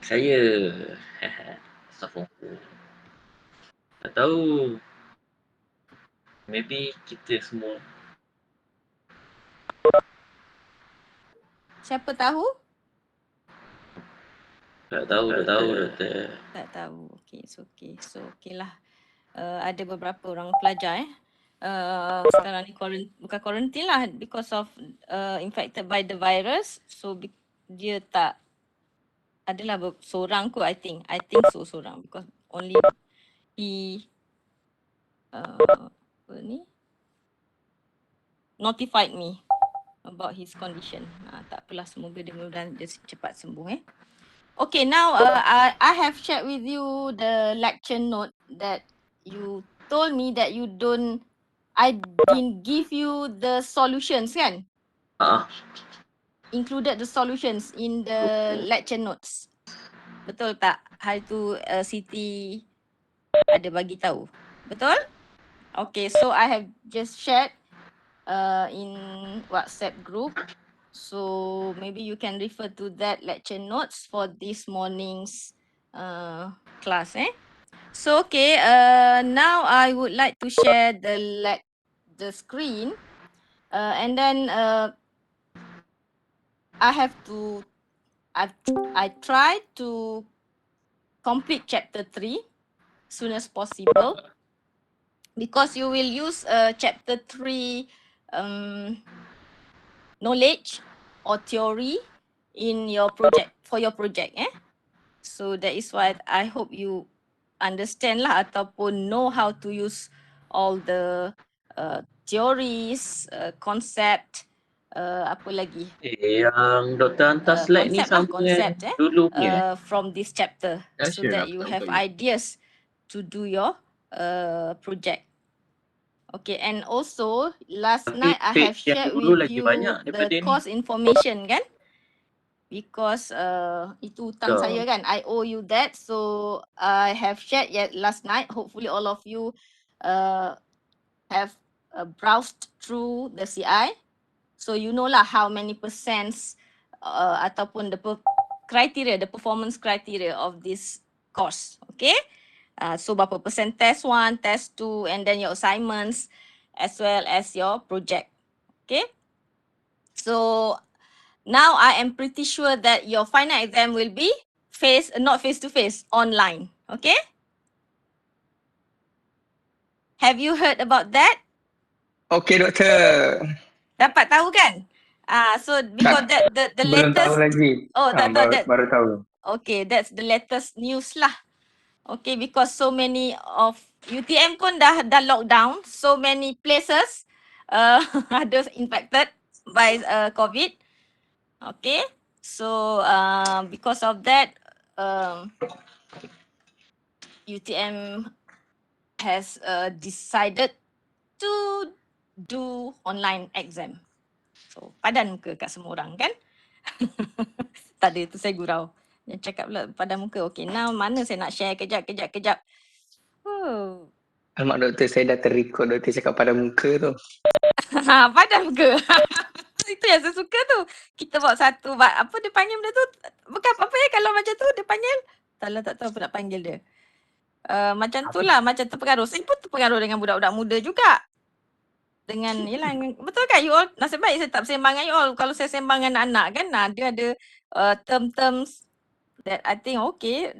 Saya Safongku. Tak tahu. Maybe kita semua. Siapa tahu? Tak tahu doktor. Tak tahu. Okay, it's okay. So, okay lah. Ada beberapa orang pelajar sekarang ni bukan quarantine lah because of infected by the virus. So, dia tak adalah seorang kot I think. I think so seorang because only he apa ni? Notified me about his condition. Tak apalah, semoga dia mudah-mudahan dia cepat sembuh Okay, now I have shared with you the lecture note that you told me that I didn't give you the solutions kan? Included the solutions in the lecture notes. Betul tak? Hari tu Siti ada bagi tahu. Betul? Okay, so I have just shared in WhatsApp group. So maybe you can refer to that lecture notes for this morning's class. So okay, now I would like to share the screen, and then I try to complete chapter 3 soon as possible because you will use chapter 3 knowledge or theory in your project for your project. So that is why I hope you understand lah ataupun know how to use all the theories, concept, apa lagi? Yang doktor hantar slide ni sama concept dulu punya. from this chapter so that you have ideas to do your project. Okay, and also last night I have shared with you the course information kan? Because itu hutang saya kan, I owe you that. So I have shared yet last night. Hopefully all of you have browsed through the CI. So you know lah how many percents ataupun the criteria, the performance criteria of this course. Okay. So berapa persen test 1, test 2, and then your assignments as well as your project. Okay. So now I am pretty sure that your final exam will be not face to face, online. Okay? Have you heard about that? Okay, doktor. Dapat tahu kan? So because that the belum latest. Tahu lagi. Oh, tak tahu that. Baru tahu. Okay, that's the latest news lah. Okay, because so many of UTM pun dah lockdown, so many places ada infected by COVID. Okay, so because of that, UTM has decided to do online exam. So padan muka kat semua orang kan? Tak ada, tu saya gurau. Yang cakap pula padan muka. Okay, now mana saya nak share? Kejap. Oh. Alamak doktor, saya dah terikut doktor cakap pada muka tu. Padan muka. Itu yang saya suka tu. Kita bawa satu, apa dia panggil benda tu? Bukan apa-apa ya kalau macam tu dia panggil. Tak tahu apa nak panggil dia. Macam tu lah, macam terpengaruh. Saya pun terpengaruh dengan budak-budak muda juga. Dengan, yelah, betul kan you all? Nasib baik saya tak bersembang dengan you all. Kalau saya sembang dengan anak-anak kan, dia ada term-terms that I think okay.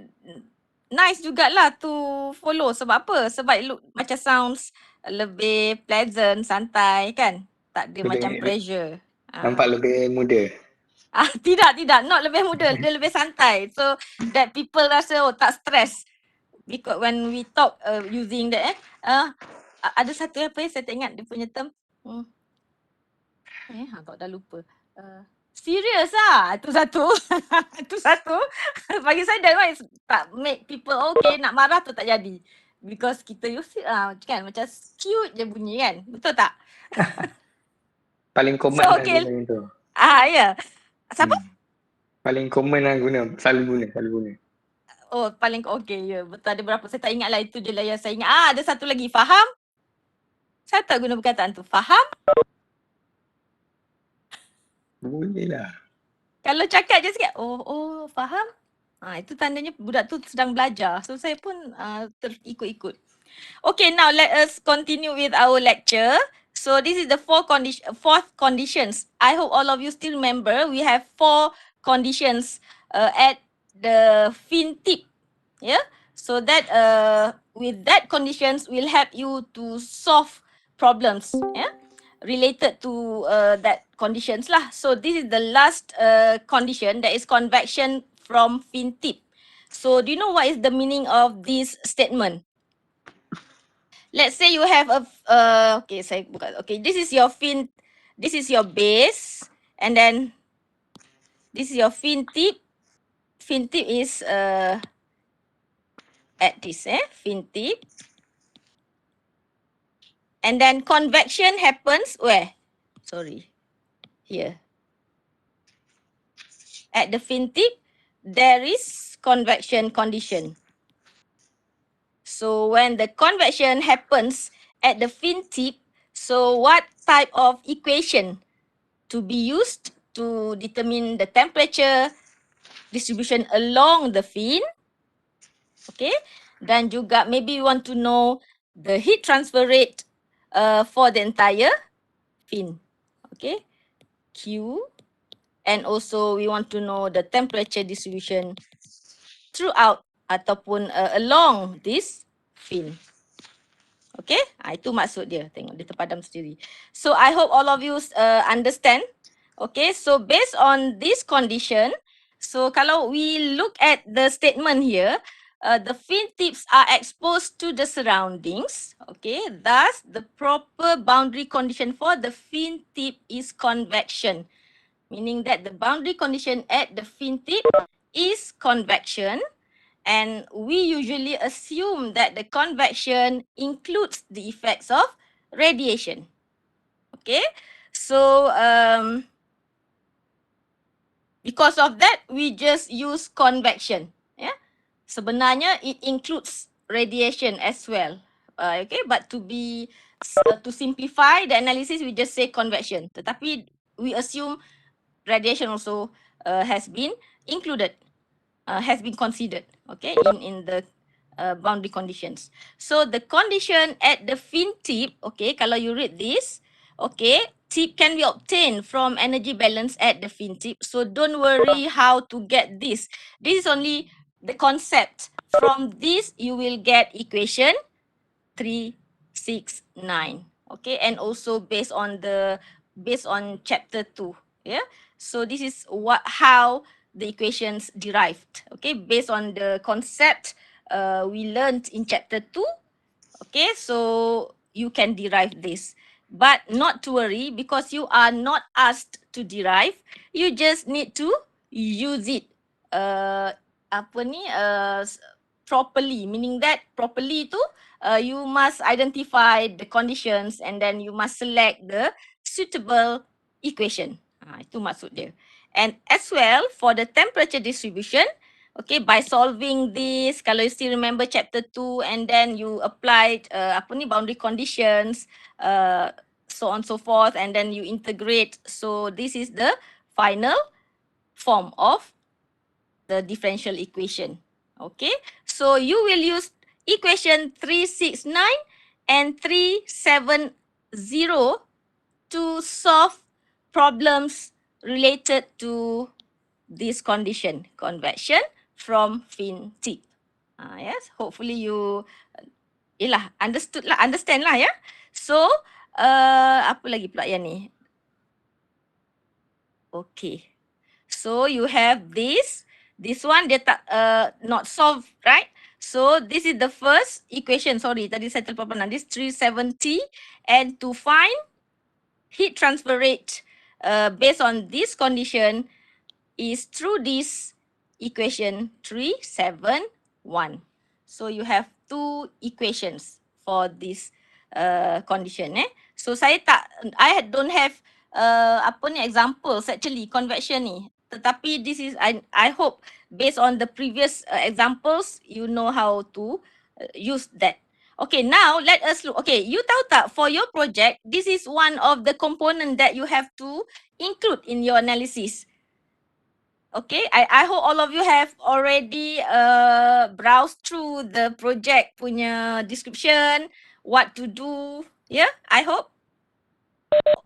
Nice jugalah to follow. Sebab apa? Sebab it look macam sounds lebih pleasant, santai kan? Tak ada macam pressure. Nampak lebih muda. Tidak. Not lebih muda. Dia lebih santai. So that people rasa tak stress. Because when we talk using that ada satu apa saya tak ingat dia punya term. Kau dah lupa. Serious lah. Itu satu. Bagi saya that one is tak make people okay. Nak marah tu tak jadi. Because kita use it kan. Macam cute je bunyi kan. Betul tak? Paling common lah guna tu. Ya. Siapa? Paling common lah guna. Selalu guna. Oh, paling okay, ya. Betul, ada berapa. Saya tak ingat lah, itu je lah yang saya ingat. Ada satu lagi, faham? Saya tak guna perkataan tu. Faham? Boleh lah. Kalau cakap je sikit, oh, faham? Itu tandanya budak tu sedang belajar. So saya pun terikut-ikut. Okay, now let us continue with our lecture. So this is the fourth conditions. I hope all of you still remember we have 4 conditions at the fin tip. Yeah. So that with that conditions will help you to solve problems. Yeah. Related to that conditions lah. So this is the last condition, that is convection from fin tip. So do you know what is the meaning of this statement? Let's say you have a okay, saya buka. Okay, this is your fin, this is your base, and then this is your fin tip. Fin tip is at this fin tip. And then convection happens where? Sorry. Here. At the fin tip, there is convection condition. So when the convection happens at the fin tip, so what type of equation to be used to determine the temperature distribution along the fin? Okay. Dan juga maybe you want to know the heat transfer rate for the entire fin. Okay. Q. And also we want to know the temperature distribution throughout ataupun along this fin. Okay, itu maksud dia. Tengok dia terpadam sendiri. So I hope all of you understand. Okay, so based on this condition, so kalau we look at the statement here, the fin tips are exposed to the surroundings. Okay, thus the proper boundary condition for the fin tip is convection. Meaning that the boundary condition at the fin tip is convection, and we usually assume that the convection includes the effects of radiation. Okay, so because of that, we just use convection. Yeah, sebenarnya it includes radiation as well. Okay, but to simplify the analysis, we just say convection. Tetapi we assume radiation also has been included, has been considered, okay, in the boundary conditions. So the condition at the fin tip, okay, kalau you read this, okay, tip can be obtained from energy balance at the fin tip. So don't worry how to get this. This is only the concept. From this, you will get equation 3, 6, 9. Okay, and also based on chapter 2. Yeah. So this is how the equations derived. Okay, based on the concept we learned in chapter 2. Okay, so you can derive this. But not to worry, because you are not asked to derive. You just need to use it. Properly. Meaning that properly tu, you must identify the conditions and then you must select the suitable equation. Itu maksud dia. And as well for the temperature distribution, okay, by solving this, kalau you still remember chapter 2 and then you applied boundary conditions, so on so forth, and then you integrate. So this is the final form of the differential equation. Okay, so you will use equation 369 and 370 to solve problems related to this condition, convection from fin tip. Yes, hopefully you understand lah ya. So apa lagi pula yang ni? Okay, so you have this one dia tak not solved, right? So this is the first equation. Sorry, tadi saya terlupa pernah. This 370, and to find heat transfer rate based on this condition is through this equation 371. So you have 2 equations for this condition. So I don't have examples actually convection ni. Tetapi this is I hope based on the previous examples you know how to use that. Okay, now let us look. Okay, you tahu tak for your project, this is one of the component that you have to include in your analysis. Okay, I hope all of you have already browsed through the project punya description, what to do. Yeah, I hope.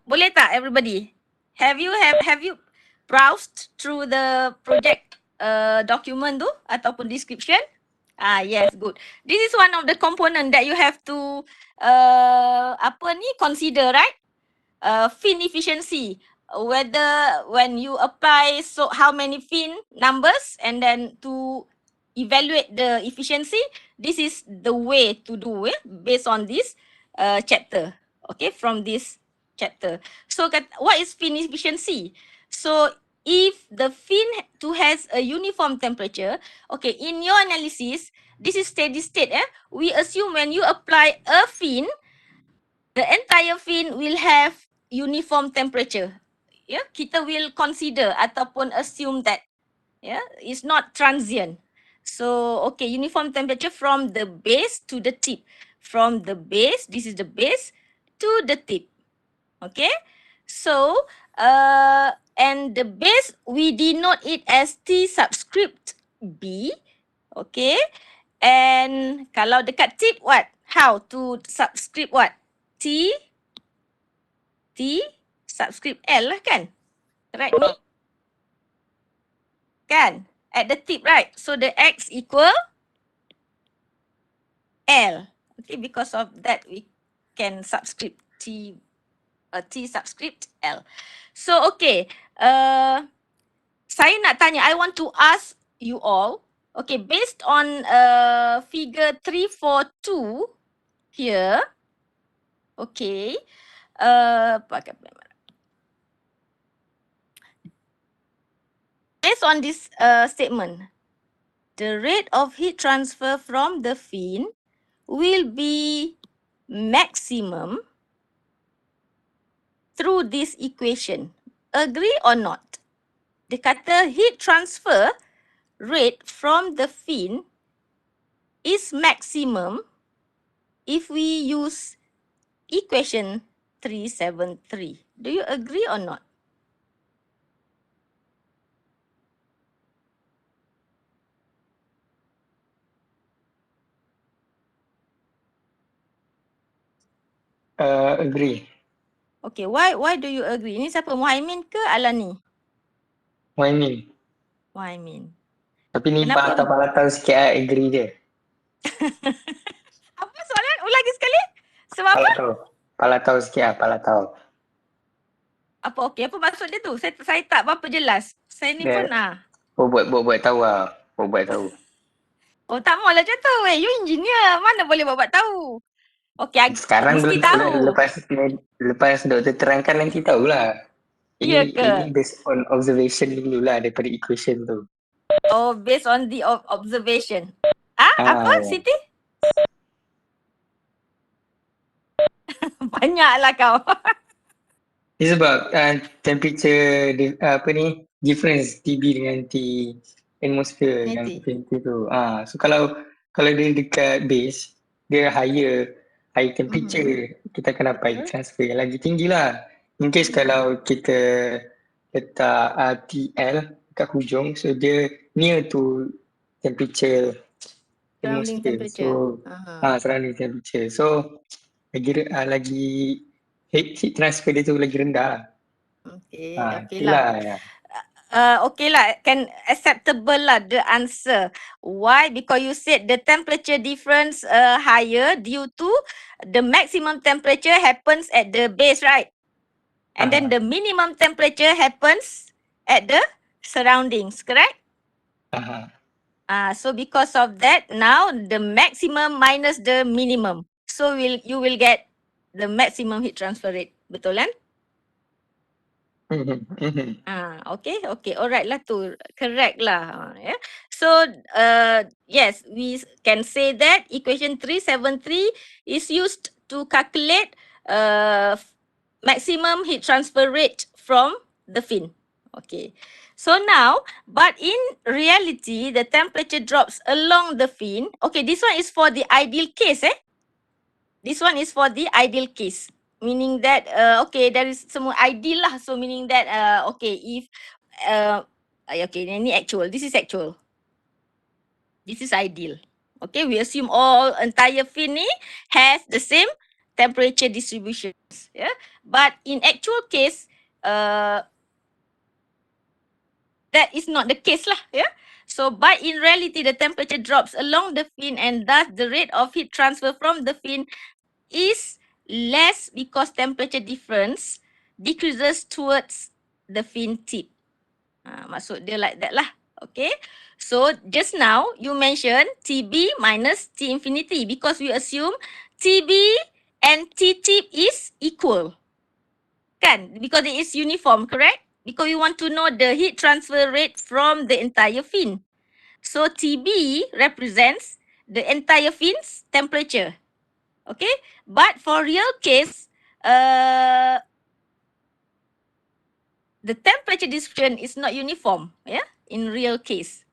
Boleh tak everybody? Have you browsed through the project document tu ataupun description? Yes, good. This is one of the component that you have to consider, right? Fin efficiency, whether when you apply, so how many fin numbers, and then to evaluate the efficiency, this is the way to do it based on this chapter. Okay, from this chapter. So what is fin efficiency? So if the fin has a uniform temperature, okay, in your analysis, this is steady state. We assume when you apply a fin, the entire fin will have uniform temperature. Yeah, kita will consider ataupun assume that it's not transient. So okay, uniform temperature from the base to the tip. From the base, this is the base, to the tip. Okay, so and the base we denote it as T subscript B. Okay, and kalau dekat tip what? How to subscript what? T subscript L lah kan? Right me? Kan? At the tip, right? So the X equal L. Okay, because of that we can subscript T subscript L. So okay, saya nak tanya, I want to ask you all, okay, based on figure 342 here, okay, based on this statement, the rate of heat transfer from the fin will be maximum through this equation. Agree or not? Dia kata heat transfer rate from the fin is maximum if we use equation 373. Do you agree or not? Agree. Okay, why do you agree? Ini siapa? Muhaimin ke Alani? Muhaimin. Muhaimin. Tapi ni Kenapa? palatau sikit lah agree dia. Apa soalan? Ulangi sekali. Sebab apa? Palatau sikit lah, palatau. Apa okey? Apa maksud dia tu? Saya tak berapa jelas. Saya ni Dia- pun Buat tahu lah. Buat tahu. Oh, tak maulah macam tu. You engineer. Mana boleh buat tahu? Okey, Sekarang mesti belum tahu. lepas doktor terangkan nanti tahulah. Ya ke? Ini based on observation dululah daripada equation tu. Oh, based on the observation. Apa, ya. Siti? Banyaklah kau. Ni sebab temperature difference TB dengan T atmosphere yang Nanti. temperature tu. So kalau dia dekat base, dia high temperature, kita akan dapat transfer yang lagi tinggi lah. In case kalau kita letak TL kat hujung, so dia near to temperature Surrounding atmosphere. temperature. Surrounding temperature. So lagi heat transfer dia tu lagi rendah lah. Okay lah. Ya. Okay lah, can acceptable lah the answer. Why? Because you said the temperature difference higher due to the maximum temperature happens at the base, right? And then the minimum temperature happens at the surroundings, correct? So because of that, now the maximum minus the minimum. So you will get the maximum heat transfer rate. Betul kan? Okay. Alright lah tu. Correct lah. Yeah. So, yes, we can say that equation 373 is used to calculate maximum heat transfer rate from the fin. Okay. So now, but in reality, the temperature drops along the fin. Okay, this one is for the ideal case, This one is for the ideal case. Meaning that, okay, there is semua ideal lah. So meaning that, okay, if Okay, ini actual. This is actual. This is ideal. Okay, we assume all entire fin ni has the same temperature distributions. Yeah, but in actual case, that is not the case lah. Yeah. So, but in reality, the temperature drops along the fin, and thus the rate of heat transfer from the fin is less because temperature difference decreases towards the fin tip. Maksud dia like that lah. Okay. So just now you mentioned TB minus T infinity because we assume TB and T tip is equal. Kan? Because it is uniform, correct? Because we want to know the heat transfer rate from the entire fin. So TB represents the entire fin's temperature. Okay? But for real case, the temperature distribution is not uniform, yeah, in real case.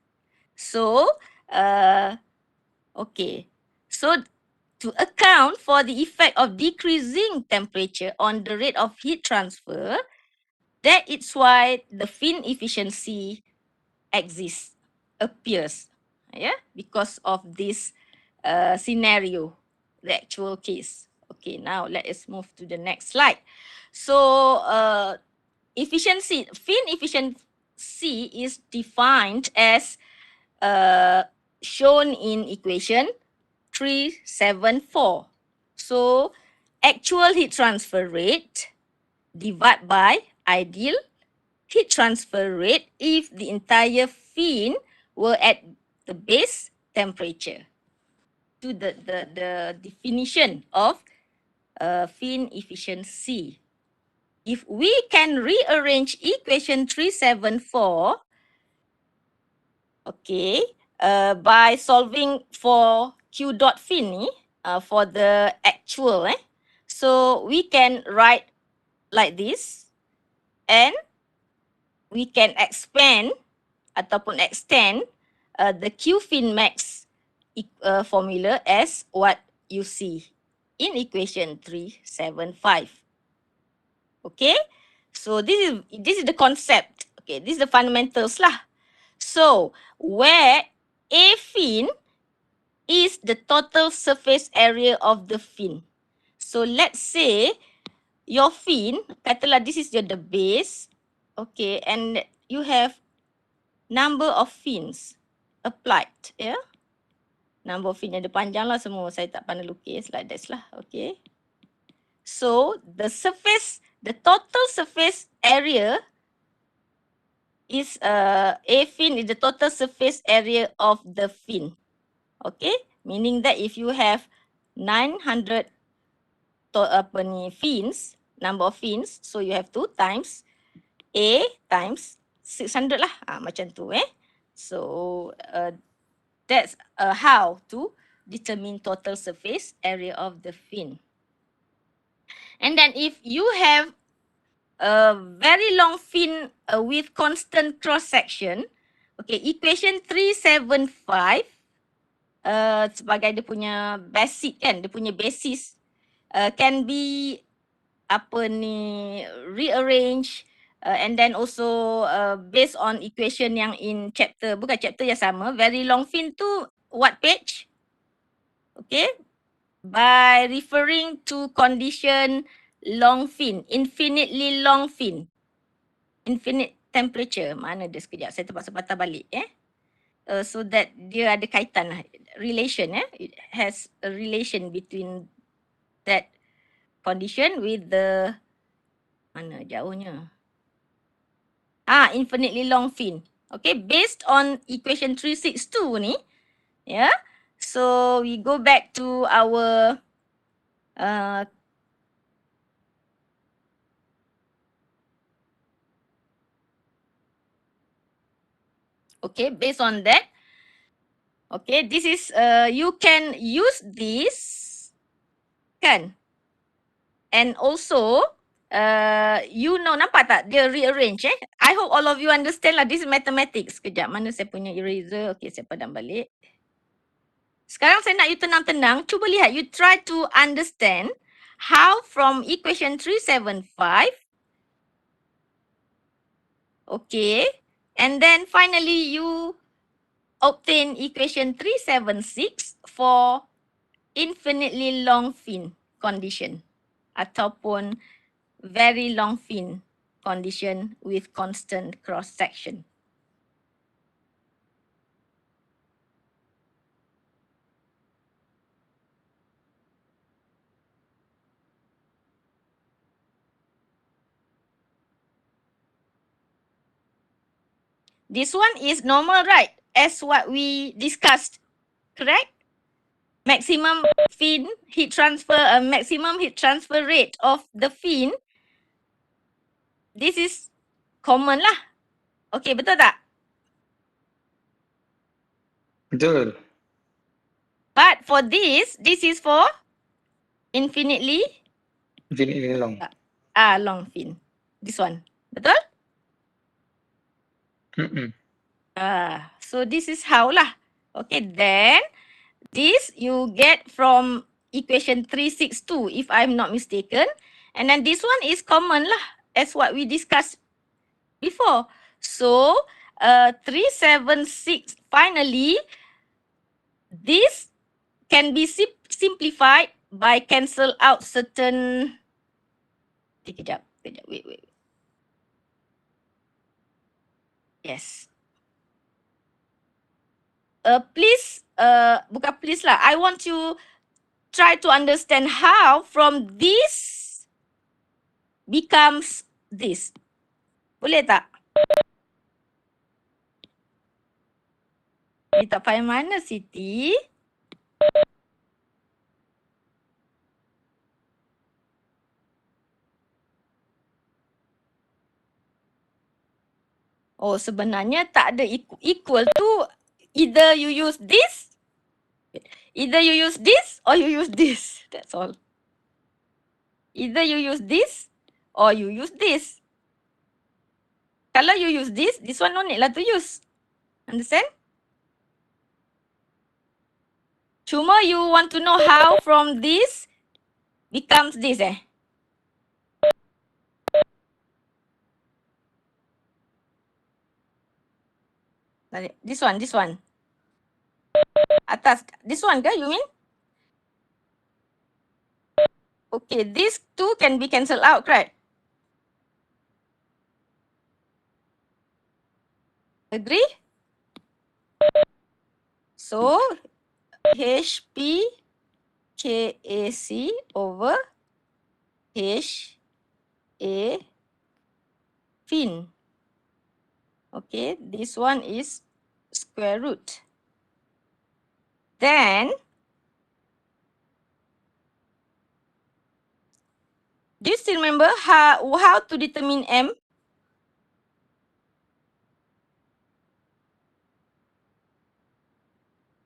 So, okay. So, to account for the effect of decreasing temperature on the rate of heat transfer, that is why the fin efficiency exists, appears, yeah, because of this scenario, the actual case. Okay, now let us move to the next slide. So, efficiency, fin efficiency is defined as shown in equation 374. So, actual heat transfer rate divided by ideal heat transfer rate if the entire fin were at the base temperature. To the definition of fin efficiency. If we can rearrange equation 374, okay, by solving for Q dot fin ni, for the actual, so we can write like this, and we can expand ataupun extend the Q fin max formula as what you see in equation 375. Okay, so this is the concept. Okay, this is the fundamentals lah. So where A fin is the total surface area of the fin. So let's say your fin, katalah this is the base, okay, and you have number of fins applied, yeah. Number of fin ada panjang lah semua, saya tak pandai lukis like that lah, okay. So the total surface area is A fin is the total surface area of the fin. Okay, meaning that if you have 900 fins, number of fins, so you have 2 times A times 600 lah, macam tu So that's how to determine total surface area of the fin. And then if you have a very long fin with constant cross section, okay, equation 375 sebagai dia punya basic kan, dia punya basis can be rearrange and then also based on equation yang in chapter, bukan chapter yang sama, very long fin tu what page? Okay, by referring to condition long fin, infinitely long fin, infinite temperature. Mana dia sekejap, saya terpaksa patah balik so that dia ada kaitan lah, relation it has a relation between that condition with the mana jauhnya infinitely long fin. Okay, based on equation 362 ni, yeah. So we go back to our okay, based on that, okay, this is you can use this kan, and also you know, nampak tak dia rearrange I hope all of you understand lah, this is mathematics. Sekejap, mana saya punya eraser? Okay, saya padam balik. Sekarang saya nak you tenang-tenang, cuba lihat, you try to understand how from equation 375, okay, And then finally you obtain equation 376 for infinitely long fin condition ataupun very long fin condition with constant cross section. This one is normal, right? As what we discussed, correct? Maximum fin heat transfer, maximum heat transfer rate of the fin. This is common lah. Okay, betul tak? Betul. But for this is for infinitely Infinitely long. long fin. This one. Betul? So this is how lah. Okay, then this you get from equation 362 if I'm not mistaken. And then this one is common lah as what we discussed before. So 376 finally this can be simplified by cancel out certain. Kejap, wait. Yes. Please, bukan please lah. I want you try to understand how from this becomes this. Boleh tak? Dia tak payah mana, Siti? Oh, sebenarnya tak ada equal to either you use this or you use this. That's all. Either you use this or you use this. Kalau you use this one no need lah to use. Understand? Cuma you want to know how from this becomes this This one. Atas, this one ke you mean? Okay, these two can be cancelled out, right? Agree? So, HP KAC over HA fin. Okay, this one is square root. Then, do you still remember how to determine M?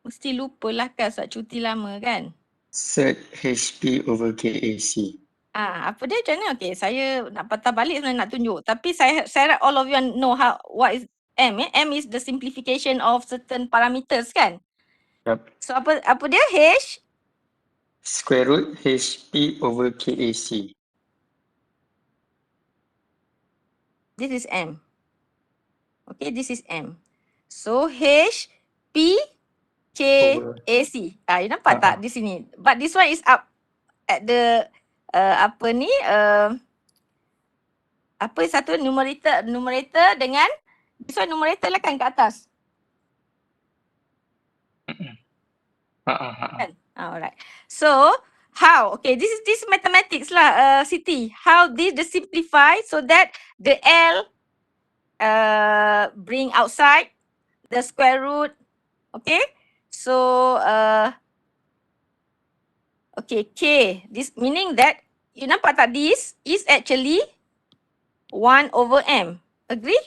Mesti lupa lah kan sebab cuti lama kan? Set HP over KAC. Apa dia macam mana? Okay, saya nak patah balik sebenarnya nak tunjuk. Tapi saya harap all of you know what is M. M is the simplification of certain parameters kan? Yep. So apa dia? H? Square root HP over KAC. This is M. Okay, this is M. So H, P, K, A, C. You nampak tak di sini? But this one is up at the apa satu numerator dengan this one numerator lah kan kat atas. Kan? Alright. So how? Okay, this is mathematics lah, Siti. How this simplify so that the L bring outside the square root. Okay. So okay, K. This meaning that you nampak tak this is actually 1 over M. Agree?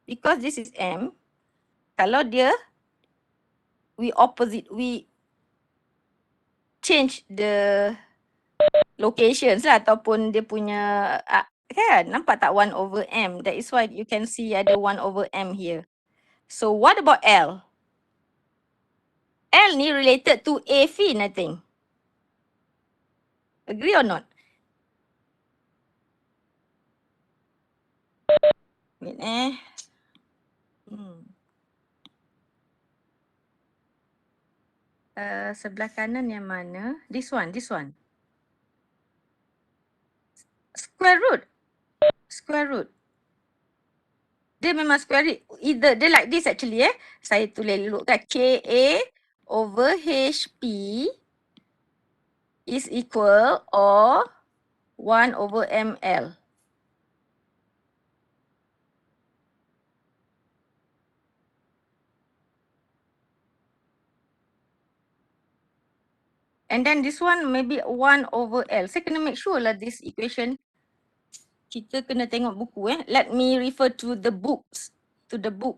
Because this is M, kalau dia we change the locations lah ataupun dia punya kan nampak tak 1 over M. That is why you can see ada 1 over M here. So what about L? L ni related to A fin, I think. Agree or not? Wait sebelah kanan yang mana? This one. Square root. Dia memang square root. Either dia like this actually Saya tulis dulu kan. KA over HP is equal or 1 over ML. And then this one maybe 1 over L. Saya kena make sure lah this equation. Kita kena tengok buku Let me refer to the books. To the book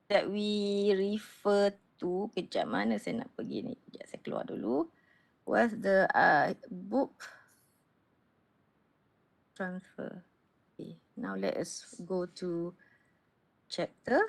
that we refer to. Kejap mana saya nak pergi ni. Kejap saya keluar dulu. Where's the book? Transfer. Okay. Now let us go to chapter.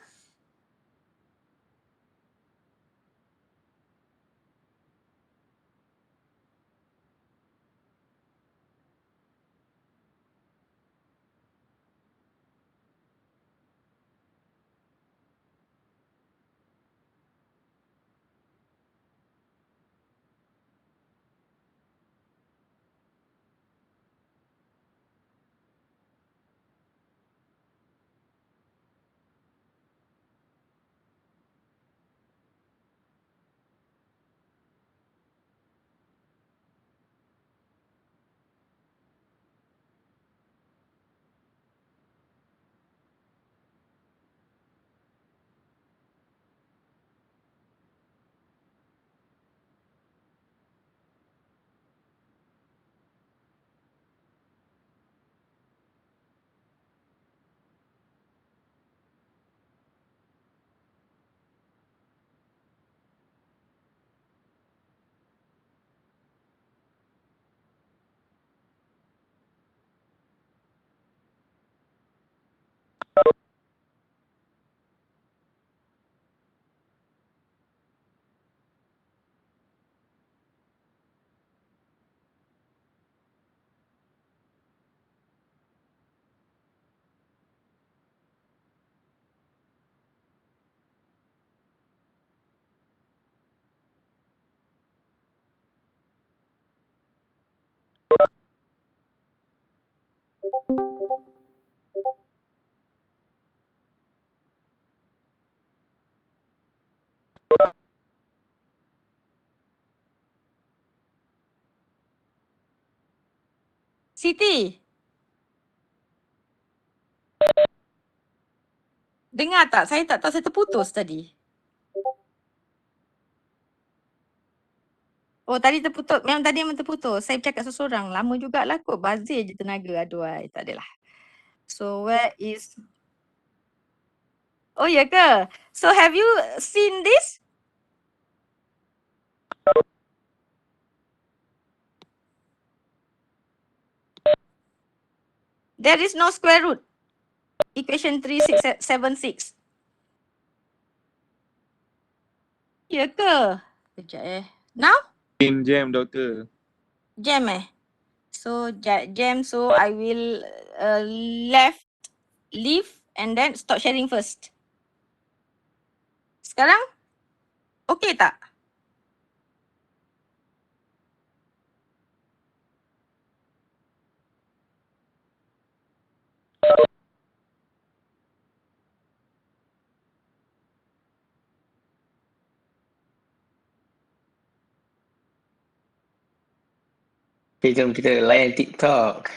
Siti. Dengar tak? Saya tak tahu saya terputus tadi. Oh tadi terputus. Memang terputus. Saya bercakap seseorang. Lama jugalah kot. Bazir je tenaga. Aduhai. Tak adalah. So where is... Oh ya ke? So have you seen this? There is no square root. Equation 3676. Ya ke? Kejap Now? In jam, doktor. Jam So jam. So I will leave and then stop sharing first. Sekarang? Okay tak? Okay, jom kita layan TikTok.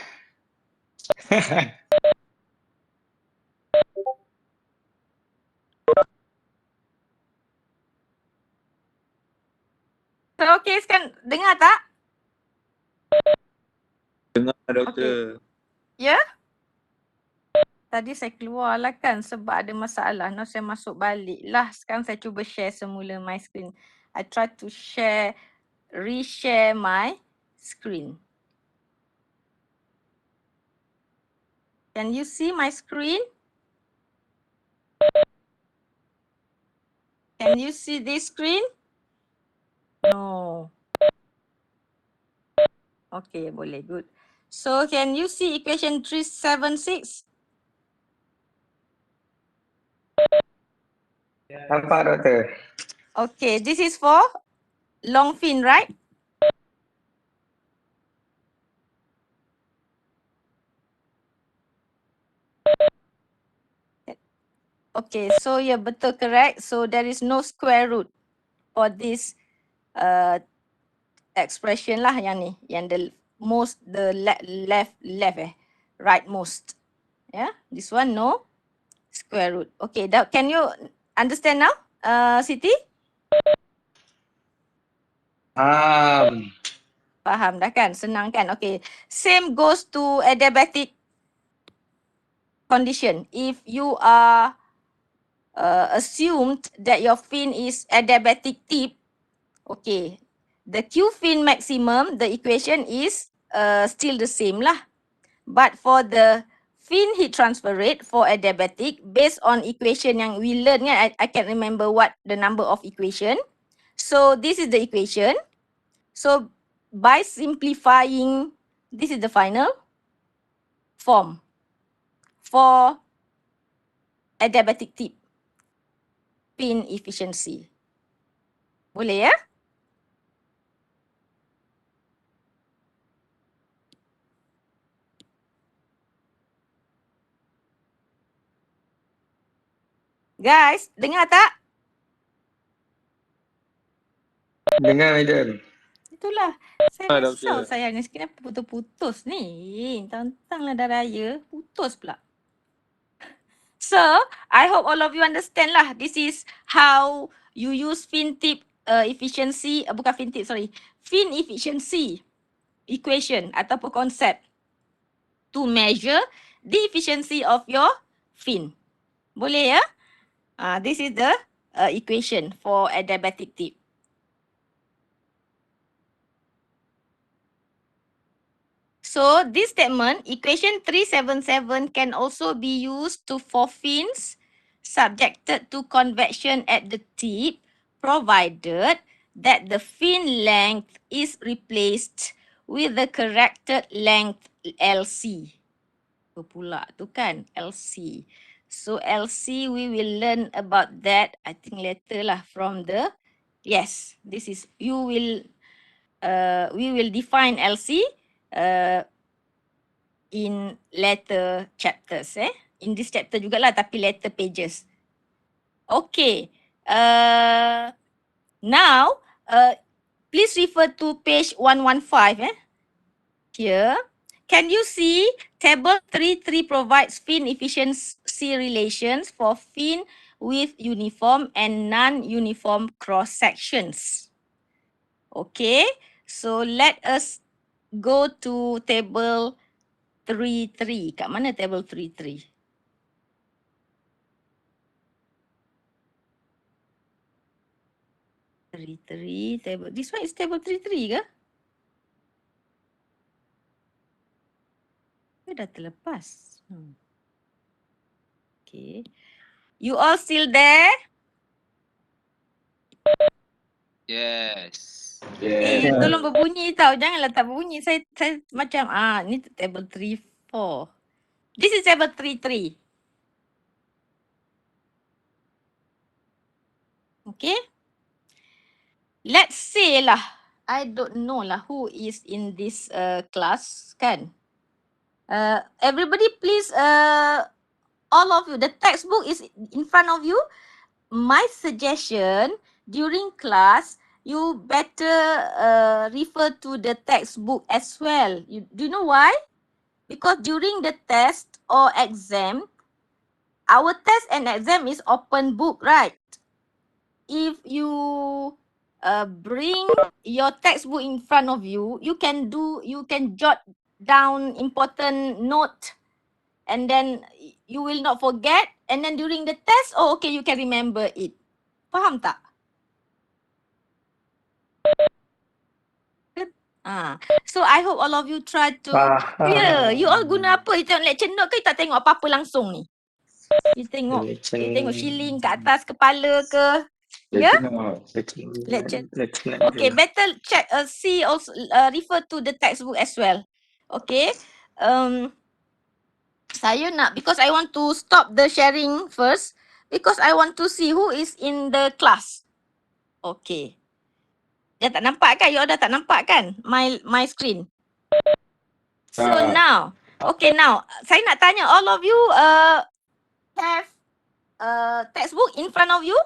So okay sekarang dengar tak? Dengar, doktor. Ya? Tadi saya keluar lah kan sebab ada masalah. Now saya masuk balik lah. Sekarang saya cuba share semula my screen. I try to reshare my screen. Can you see my screen? Can you see this screen? No. Okay, boleh. Good. So can you see equation 376? Nampak doktor? Okay, this is for long fin, right? Okay, so yeah, betul, correct. So there is no square root for this expression lah yang ni, yang the left right most. Yeah, this one no square root. Okay, can you understand now, Siti? Faham dah kan? Senang kan? Okay, same goes to adiabatic condition. If you are assumed that your fin is adiabatic tip, okay, the Q fin maximum, the equation is still the same lah. But for the fin heat transfer rate for adiabatic, based on equation yang we learn kan, I can't remember what the number of equation. So this is the equation. So by simplifying, this is the final form for adiabatic tip fin efficiency. Boleh ya? Guys, dengar tak? Dengar, madam. Itulah. Saya Ah, risau doktor. sayangnya. Kenapa putus-putus ni? Tantanglah dah raya. Putus pula. So, I hope all of you understand lah. This is how you use fin tip efficiency. Bukan fin tip, sorry. Fin efficiency equation ataupun konsep to measure the efficiency of your fin. Boleh ya? This is the equation for adiabatic tip. So this statement, equation 377 can also be used for fins subjected to convection at the tip, provided that the fin length is replaced with the corrected length LC. Apa pula tu kan? LC. So LC we will learn about that I think later lah from the, yes, this is, we will define LC in later chapters in this chapter jugalah tapi later pages. Okay, now please refer to page 115 here. Can you see table 3.3 provides fin efficiency relations for fin with uniform and non-uniform cross sections. Okay, so let us go to table 3.3. Kat mana table 3.3? Table. This one is table 3.3 ke? Dah terlepas. Okay. You all still there? Yes. Tolong berbunyi tau. Janganlah tak berbunyi. Saya macam, ni table 3.4. This is table 3.3. Okay. Let's say lah, I don't know lah who is in this class kan. Everybody please, all of you, the textbook is in front of you. My suggestion during class, you better refer to the textbook as well. Do you know why? Because during the test or exam, our test and exam is open book, right? If you bring your textbook in front of you, you can jot down important note and then you will not forget, and then during the test, okay, you can remember it. Faham tak? So I hope all of you try to, you all guna apa? You tengok lecture note ke you tak tengok apa-apa langsung ni? You tengok shilling kat atas kepala ke? Yeah? Lieutenant Okay, Zul. better check, see also, refer to the textbook as well. Okay. Saya nak, because I want to stop the sharing first, because I want to see who is in the class. Okay. Dah tak nampak kan? You all dah tak nampak kan? My screen. So now, okay now, saya nak tanya all of you have textbook in front of you?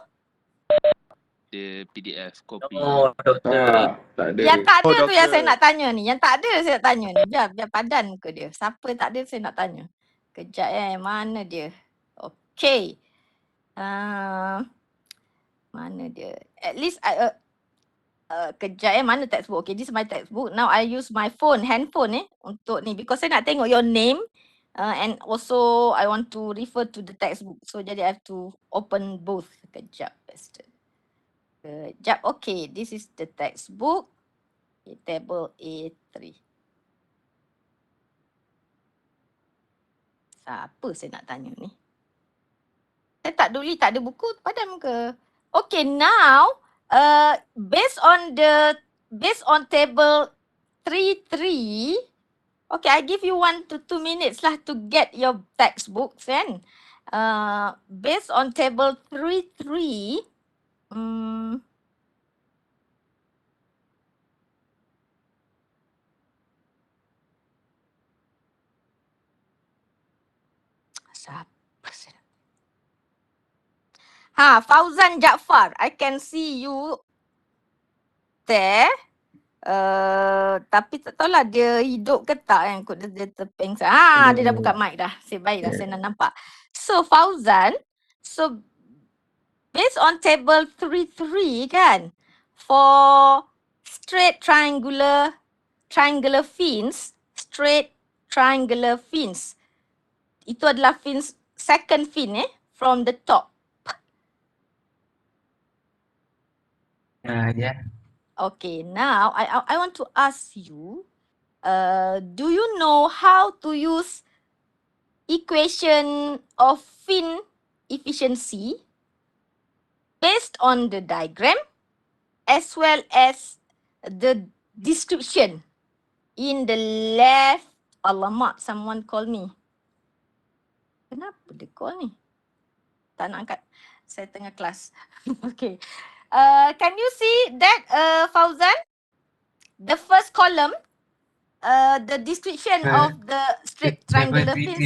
The PDF copy. Oh, doktor. Tak ada. Yang tak ada tu yang doktor. saya nak tanya ni. Yang tak ada saya nak tanya ni. Biar padan ke dia. Siapa tak ada saya nak tanya. Kejap mana dia? Okay. Mana dia? At least kejap mana textbook. Okay, this is my textbook. Now I use my phone, handphone untuk ni. Because saya nak tengok your name. And also I want to refer to the textbook. So jadi I have to open both. Kejap. Kejap. Okay, this is the textbook. Okay, table A3. Siapa saya nak tanya ni? Saya tak ada buku padam ke? Okay, now based on table 3.3, okay, I give you 1 to 2 minutes lah to get your textbooks kan. Based on table 3.3, siapa saya? Fauzan Jaafar. I can see you there. Tapi tak tahulah dia hidup ke tak kan. Kod dia terpengsan. Dia dah buka mic dah. Baik dah, saya nak nampak. So Fauzan, so based on table 3.3 kan, for straight triangular fins, itu adalah fins, second fin from the top. Yeah. Okay, now I want to ask you, do you know how to use equation of fin efficiency based on the diagram as well as the description in the left? Alamak, someone call me. Kenapa dia call ni? Tak nak angkat. Saya tengah kelas. Okay. Can you see that, Fauzan? The first column, the description of the straight triangular fins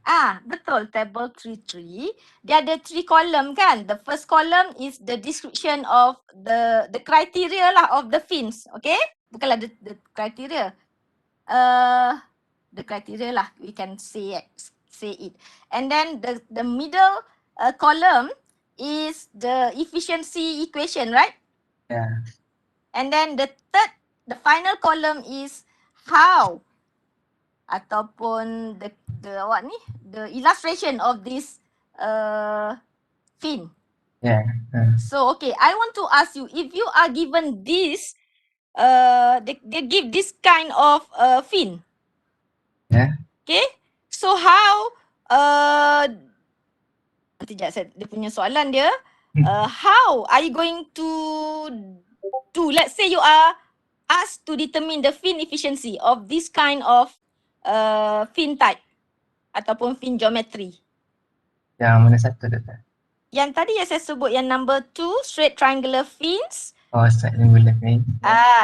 kan? Betul, table 3.3. Dia ada 3 column kan? The first column is the description of the criteria lah of the fins, okay? Bukanlah the criteria. The criteria lah, we can say it. And then the middle column is the efficiency equation, right? Yeah. And then the final column is how ataupun the illustration of this fin. Yeah. So okay, I want to ask you, if you are given this, they give this kind of fin. Yeah. Okay, so how dia punya soalan dia, how are you going to do? Let's say you are asked to determine the fin efficiency of this kind of fin type ataupun fin geometry. Yang mana satu doktor? Yang tadi yang saya sebut, yang number 2, straight triangular fins. Oh, straight triangular fins.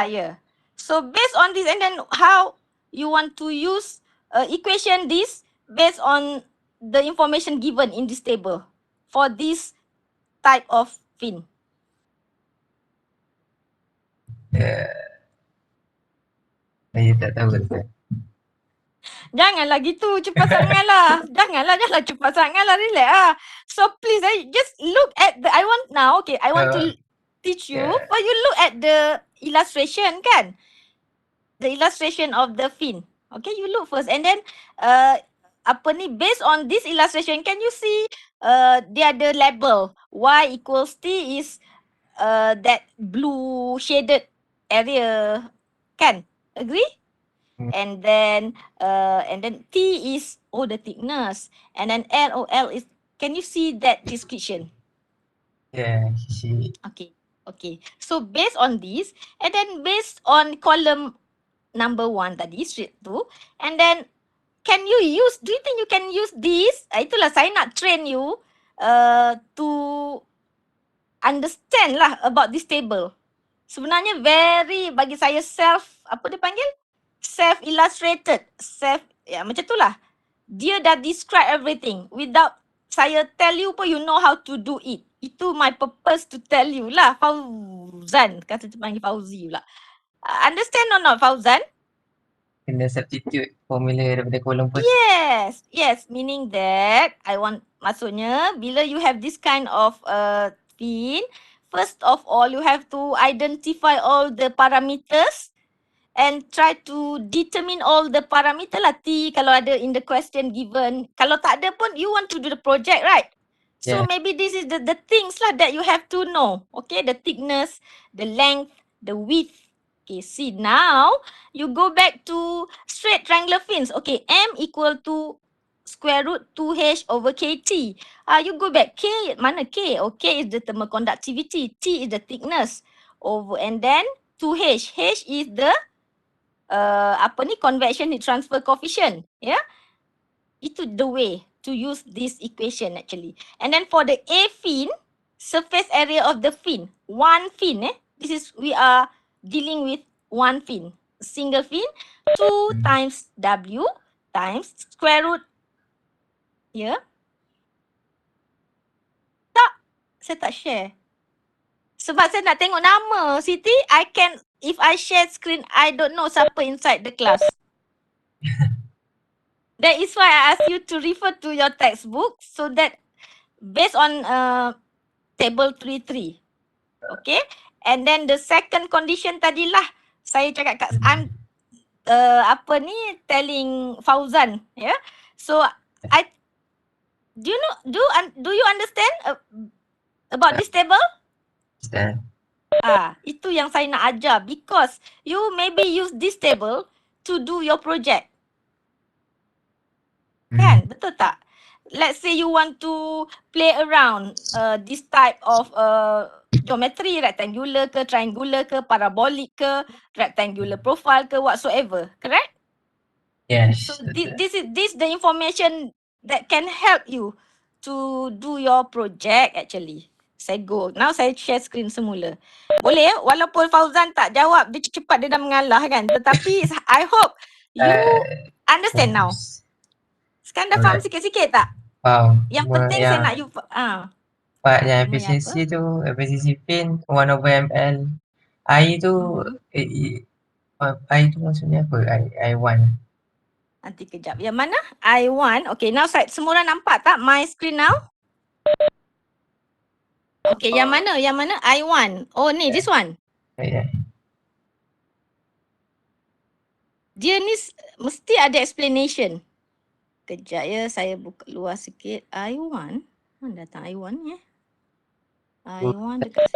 Yeah. So based on this, and then how you want to use equation this based on the information given in this table for this type of fin. Saya tak tahu doktor. Janganlah gitu, cepat sangatlah. Janganlah cepat sangatlah, relax ah. So please, just look at I want to teach you. But you look at the illustration kan? The illustration of the fin. Okay, you look first and then based on this illustration, can you see dia ada label y equals t is that blue shaded area kan? Agree? And then T is the thickness, and then L is, can you see that description? Yeah, she. Okay. Okay. So based on this, and then based on column number 1 tadi, street tu, and then do you think you can use this? Itulah saya nak train you to understand lah about this table. Sebenarnya bagi saya apa dia panggil? Self illustrated. Macam tu lah. Dia dah describe everything without saya tell you pun you know how to do it. Itu my purpose to tell you lah, Fauzan. Kata tu panggil Fauzi pula. Understand or not, Fauzan? Kena substitute formula daripada kolom first. Yes. Meaning that maksudnya bila you have this kind of pin, first of all you have to identify all the parameters and try to determine all the parameter lah. T kalau ada in the question given. Kalau tak ada pun you want to do the project, right? So Yeah. maybe this is the things lah that you have to know. Okay, the thickness, the length, the width. Okay, see now you go back to straight triangular fins. Okay, M equal to square root 2H over KT. You go back. K, mana K? Oh, K is the thermal conductivity. T is the thickness. And then 2H. H is the convection heat transfer coefficient. Yeah. Itu the way to use this equation actually. And then for the A fin, surface area of the fin, one fin, we are dealing with one fin, single fin, 2 times W times square root, saya tak share. Sebab saya nak tengok nama Siti, if I share screen, I don't know siapa inside the class. That is why I ask you to refer to your textbook so that based on table 3.3. Okay. And then the second condition tadilah saya cakap I'm telling Fauzan. Yeah. So do you understand about this table? Understand. Itu yang saya nak ajar because you maybe use this table to do your project. Kan? Betul tak? Let's say you want to play around this type of geometry, rectangular ke, triangular ke, parabolic ke, rectangular profile ke, whatsoever. Correct? Yes. So this the information that can help you to do your project actually. Now saya share screen semula. Boleh walaupun Fauzan tak jawab, dia cepat dia dah mengalah kan. Tetapi I hope you understand now. Sekarang dah faham sikit-sikit tak? Faham. Yang penting saya nak you Part yang efisiensi tu, efisiensi pin 1/ml. I tu, I tu maksudnya apa? I1. Nanti kejap. Yang mana? I1. Okay, now semua orang nampak tak my screen now? Okay, yang mana? Yang mana? I1. Oh ni, this one. Yeah. Dia ni mesti ada explanation. Kejap ya, saya buka luar sikit. I1. Mana datang I1 ni? I1 dekat.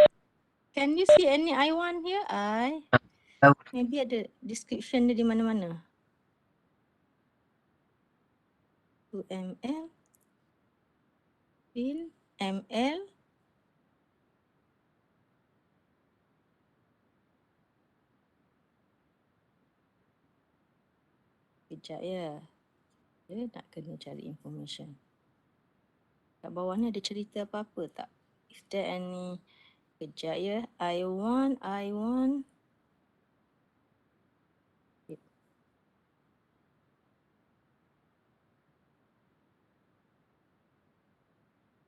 Can you see any I1 here? Maybe ada description dia di mana-mana. 2ml. Pin. ml. Kejap ya. Dia nak kena cari information. Kat bawah ni ada cerita apa-apa tak? Is there any? Kejap ya. I1.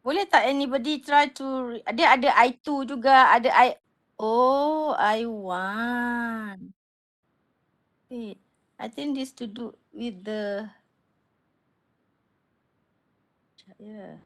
Boleh tak anybody try to, dia ada I2 juga, ada I1. Wait, I think this to do with the, yeah.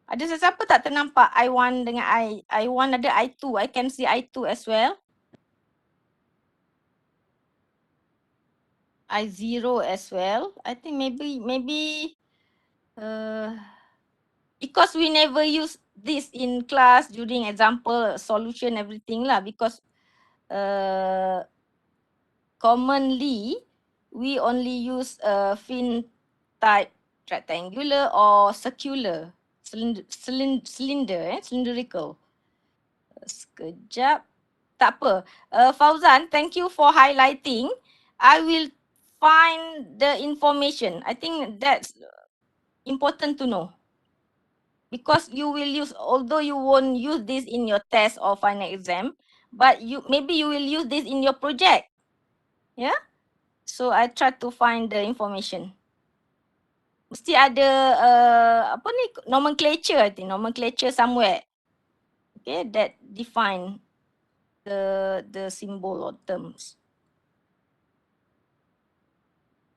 Ada sesiapa tak ternampak I1 dengan I1 ada I2. I can see I2 as well. I 0 as well. I think maybe because we never use this in class during example solution everything lah, because commonly we only use fin type rectangular or circular, cylindrical. Sekejap. Tak apa. Fauzan, thank you for highlighting. I will find the information. I think that's important to know. Because you will use, although you won't use this in your test or final exam, but maybe you will use this in your project. Yeah? So I try to find the information. Mesti ada apa ni, nomenclature, I think nomenclature somewhere. Okay, that define the symbol or terms.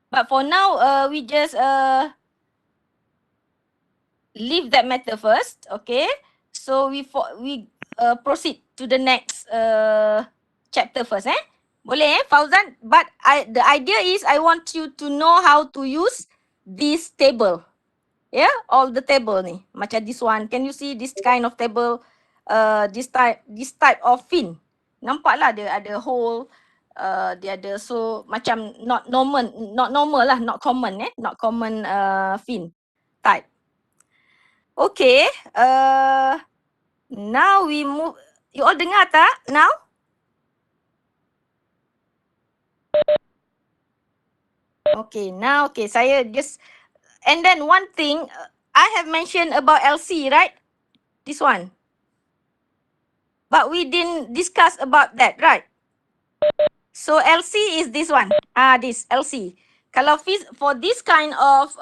But for now, we just leave that matter first. Okay, so we proceed to the next chapter first. Boleh Fauzan? But the idea is I want you to know how to use this table. Yeah, all the table ni. Macam this one. Can you see this kind of table? This type of fin. Nampaklah dia ada hole. Dia ada, so macam not normal lah, not common not common fin type. Okay, now we move. You all dengar tak now? Okay, now saya just, and then one thing I have mentioned about LC, right? This one. But we didn't discuss about that, right? So LC is this one. This LC. Kalau for this kind of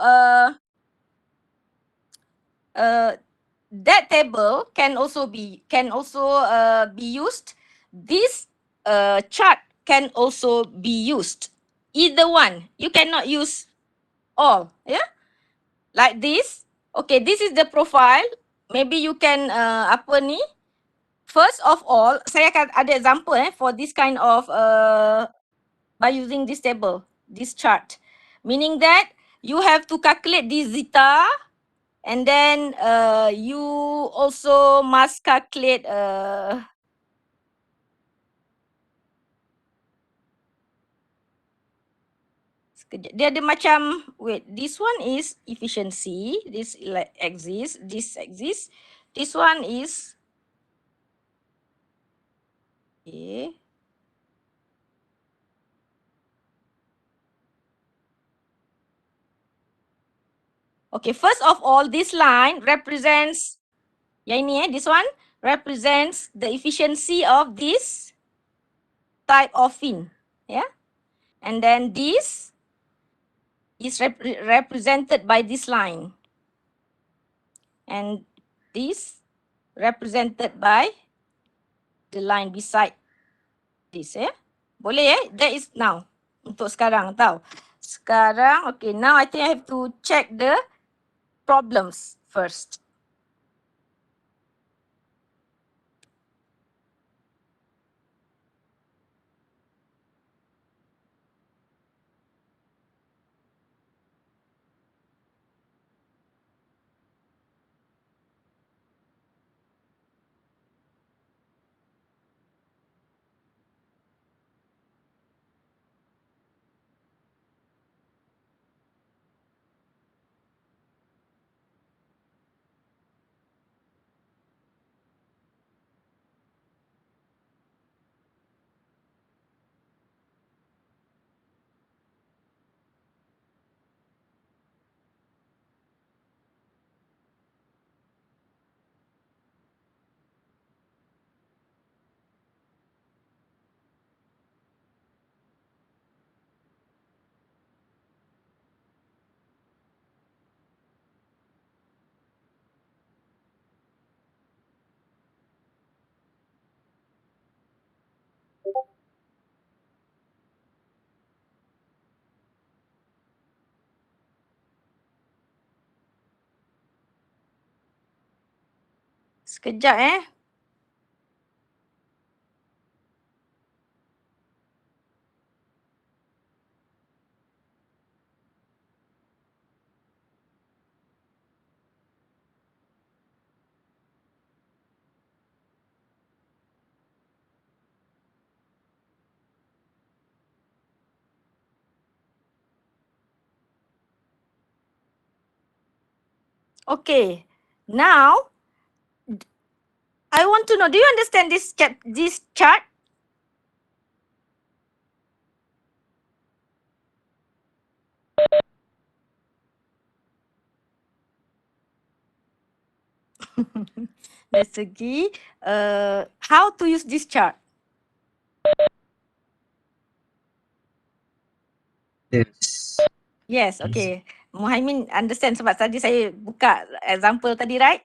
that table can also be used. This chart can also be used. Either one. You cannot use all. Yeah. Like this. Okay, this is the profile. Maybe you can apa ni? First of all, saya akan ada example for this kind of by using this table, this chart. Meaning that you have to calculate this zeta, and then you also must calculate dia ada macam, wait, this one is efficiency, this like exists, this exists, this one is okay. Okay, first of all, this line represents, yang ini this one represents the efficiency of this type of fin, yeah. And then this is represented by this line, and this represented by the line beside this, boleh that is now untuk sekarang tau. Sekarang, okay, now I think I have to check the problems first. Sekejap Okay. Now, I want to know, do you understand this chart? Dari segi how to use this chart? Yes. Yes, okay. Muhaimin understand sebab tadi saya buka example tadi, right?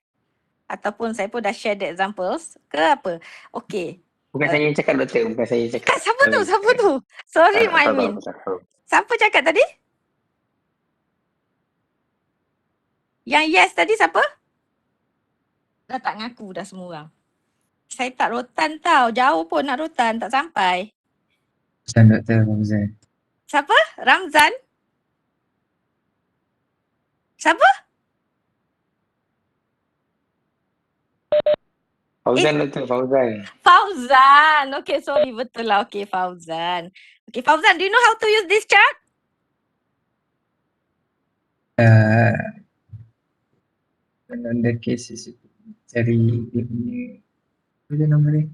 Ataupun saya pun dah share the examples ke apa? Okay. Bukan saya yang cakap doktor, bukan saya yang cakap. Siapa tu? Siapa tu? Sorry, Muhaimin. Siapa cakap tadi? Yang yes tadi siapa? Dah tak ngaku dah semua orang. Saya tak rotan tau. Jauh pun nak rotan. Tak sampai. Fauzan Dr. Fauzan. Siapa? Ramzan? Siapa? Fauzan doktor, Fauzan. Fauzan. Okay, sorry. Betul lah. Okay, Fauzan. Okay, Fauzan, do you know how to use this chart? On the cases cari dia punya apa dia nama dia?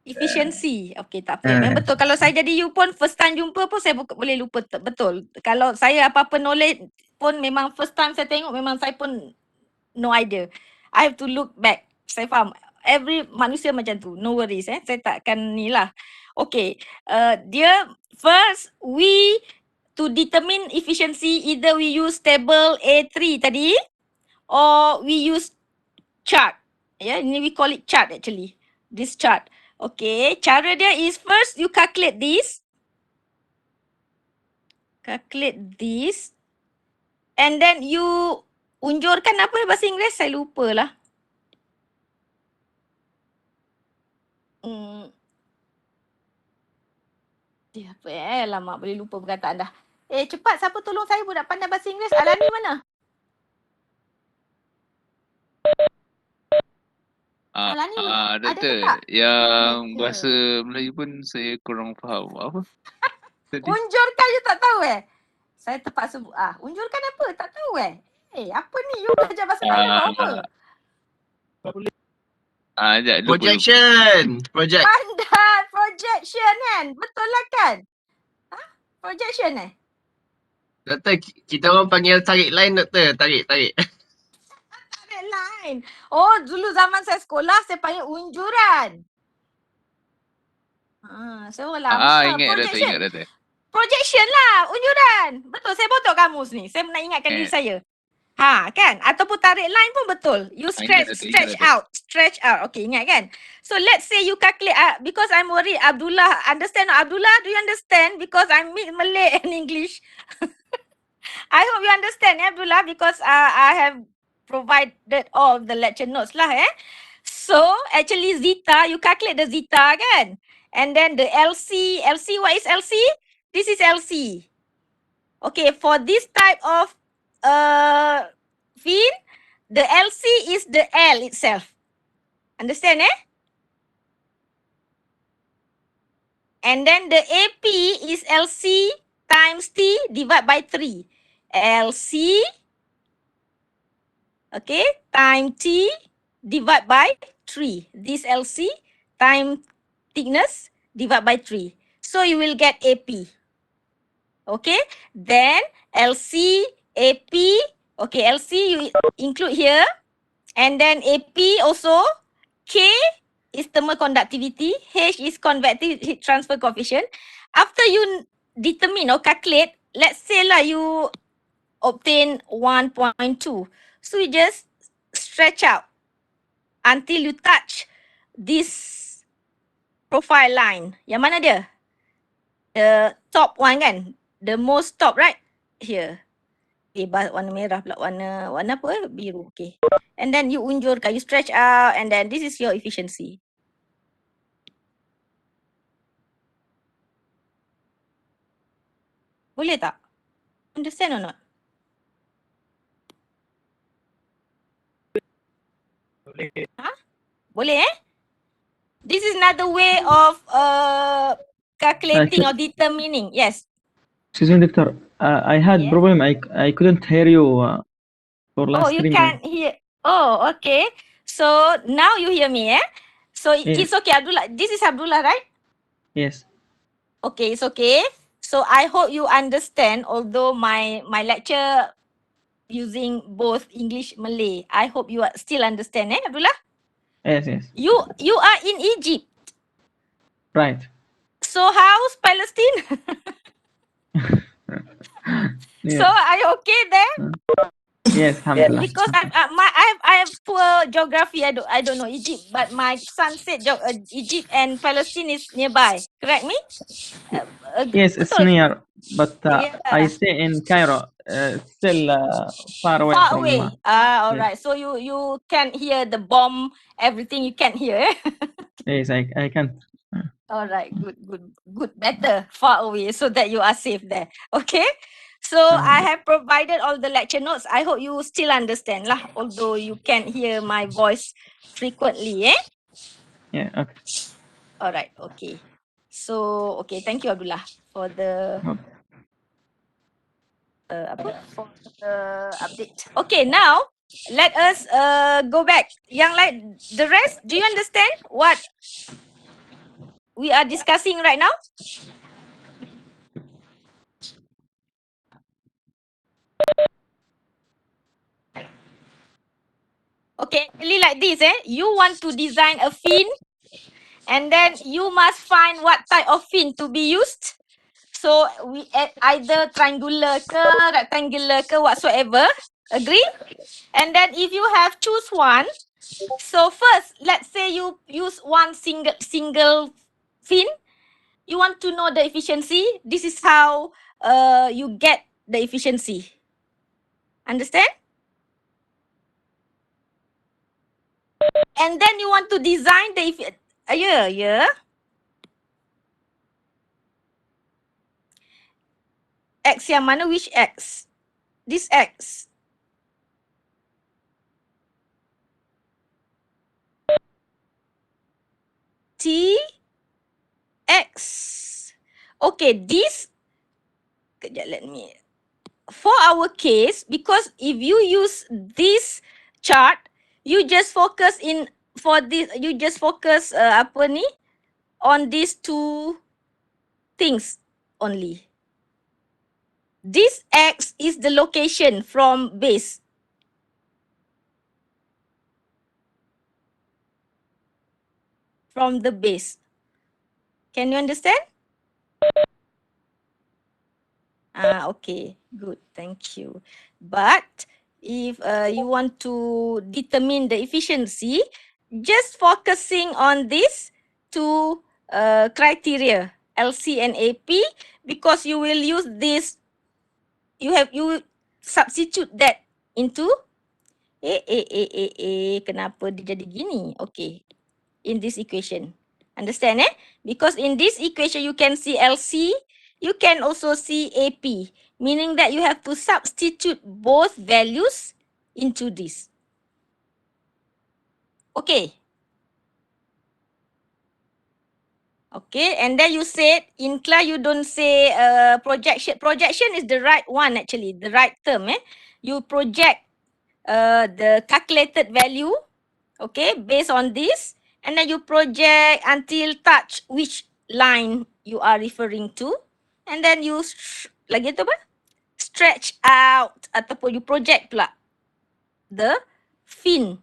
Efficiency. Okay, tak apa. Memang betul. Kalau saya jadi you pun first time jumpa pun saya boleh lupa. Betul. Kalau saya apa-apa knowledge pun memang first time saya tengok memang saya pun no idea. I have to look back. Saya faham. Every manusia macam tu. No worries. Saya takkan ni lah. Okay. Dia first to determine efficiency either we use table A3 tadi or we use chart. Yeah, ini we call it chart actually. This chart. Okay, cara dia is first you calculate this. Calculate this. And then you unjurkan apa bahasa Inggeris? Saya lupa lah. Apa lama boleh lupa perkataan dah. Cepat siapa tolong saya budak pandai bahasa Inggeris. Alani mana? Alani ada Doktor, tak? yang bahasa Melayu pun saya kurang faham. Apa? Tadi? Unjurkan je tak tahu Saya terpaksa unjurkan apa? Tak tahu apa ni? You belajar bahasa Melayu apa? Sekejap, lupa. Project. Pandai projection kan? Betul lah kan? Projection Doktor, kita orang panggil tarik line doktor. Tarik. Tarik line. Oh, dulu zaman saya sekolah saya panggil unjuran. Saya orang lama. Ingat doktor. Projection lah, unjuran. Betul, saya botok kamus ni. Saya nak ingatkan diri saya. Kan? Ataupun tarik line pun betul. You stretch out. Okay, ingat kan? So let's say you calculate, because I'm worried Abdullah, understand? Abdullah, do you understand? Because I'm mix Malay and English. I hope you understand, Abdullah, because I have provided all the lecture notes lah. So actually zeta, you calculate the zeta kan? And then the LC, what is LC? This is LC. Okay, for this type of fin, the LC is the L itself. Understand And then the AP is LC times T divided by 3. LC, okay, time T divided by 3. This LC time thickness divided by 3. So you will get AP. Okay, then LC, AP, okay, LC you include here. And then AP also, K is thermal conductivity, H is convective heat transfer coefficient. After you determine or calculate, let's say lah you obtain 1.2. So you just stretch out until you touch this profile line. Yang mana dia? The top one kan? The most top, right? Here. Warna merah pula. Warna apa? Biru. Okay. And then you unjurkan, you stretch out, and then this is your efficiency. Boleh tak? Understand or not? Boleh This is another way of calculating or determining. Yes. Excuse me, doctor. I had problem. I couldn't hear you for Oh, last you 3 can't months. hear. Oh, okay. So now you hear me, eh? So Yes. it's okay, Abdullah. This is Abdullah, right? Yes. Okay, it's okay. So I hope you understand, although my lecture using both English, Malay. I hope you still understand, eh, Abdullah? Yes. Yes. You are in Egypt. Right. So how's Palestine? So Yes. are you okay there? Yes. Alhamdulillah. Because I have poor geography. I don't know Egypt, but my son said Egypt and Palestine is nearby. Correct me? Yes, it's Betul. near, but Yeah. I stay in Cairo. Still far away Far from. away. All right. So you can hear the bomb, everything you can hear. Yes, I can't. All right. Good. Better far away so that you are safe there. Okay. So I have provided all the lecture notes. I hope you still understand lah, although you can't hear my voice frequently, eh? Yeah. Okay. All right. Okay. So okay, thank you Abdullah for the for the update. Okay, now let us go back. Yang like the rest, do you understand what we are discussing right now? Okay, really like this, eh? You want to design a fin, and then you must find what type of fin to be used. So we add either triangular ke, rectangular ke, whatsoever. Agree? And then if you have choose one, so first, let's say you use one single fin. You want to know the efficiency. This is how you get the efficiency. Understand? And then you want to design the X yang mana? Which X? This X. T X. Okay, this. Kejap, let me. For our case, because if you use this chart, you just focus apa ni, on these two things only. This X is the location from base. From the base. Can you understand? Okay, good, thank you. But if you want to determine the efficiency, just focusing on these two criteria, LC and AP, because you will use this, you substitute that into kenapa dia jadi gini? Okay, in this equation. Understand, eh? Because in this equation, you can see LC, you can also see AP, meaning that you have to substitute both values into this. Okay. Okay, and then you said, in class you don't say projection. Projection is the right one actually, the right term, eh? You project the calculated value, okay, based on this, and then you project until touch which line you are referring to, and then you lagi tu apa? Stretch out ataupun you project pula the fin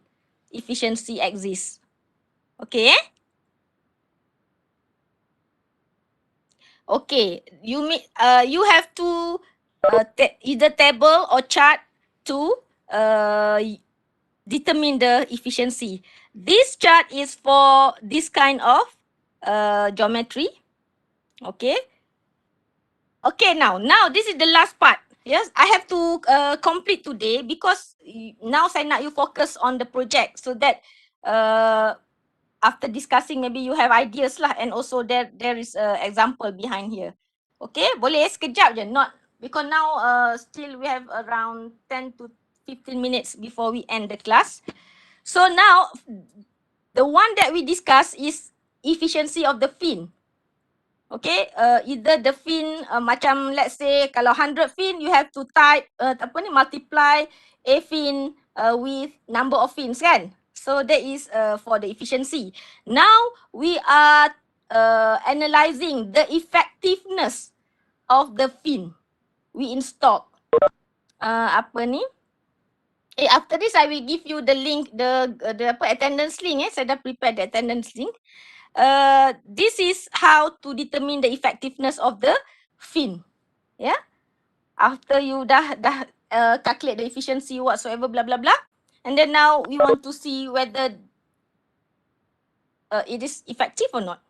efficiency axis. Okay, eh? Okay, you have to either table or chart to determine the efficiency. This chart is for this kind of geometry. Okay. Okay, now this is the last part. Yes, I have to complete today because now saya nak you focus on the project so that after discussing maybe you have ideas lah, and also there is a example behind here. Okay, boleh sekejap je, not because now still we have around 10 to 15 minutes before we end the class. So now the one that we discuss is efficiency of the fin. Okay, either the fin macam let's say kalau 100 fin you have to type multiply a fin with number of fins kan. So that is for the efficiency. Now we are analyzing the effectiveness of the fin we installed. After this I will give you the link, the attendance link. Saya dah prepare the attendance link. This is how to determine the effectiveness of the fin. Yeah. After you dah calculate the efficiency whatsoever blah blah blah, and then now we want to see whether it is effective or not.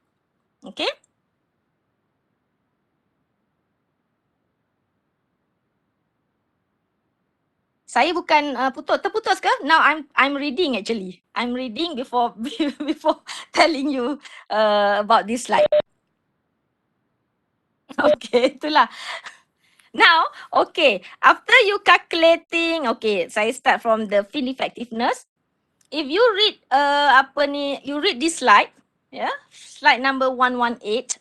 Okay. Saya bukan terputus ke? Now I'm reading actually. I'm reading before before telling you about this slide. Okay, itulah. Now, okay, after you calculating, okay, saya start from the fin effectiveness. If you read you read this slide, yeah, slide number 118.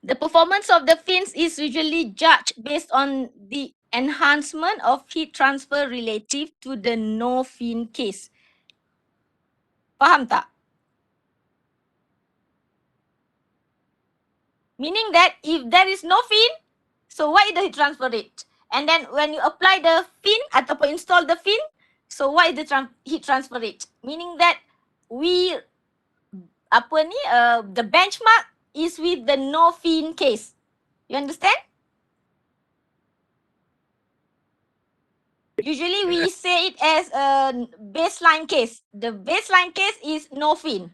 The performance of the fins is usually judged based on the enhancement of heat transfer relative to the no fin case. Faham tak? Meaning that if there is no fin, so what is the heat transfer rate? And then when you apply the fin ataupun install the fin, so what is the heat transfer rate? Meaning that the benchmark is with the no fin case. You understand? Usually we say it as a baseline case. The baseline case is no fin.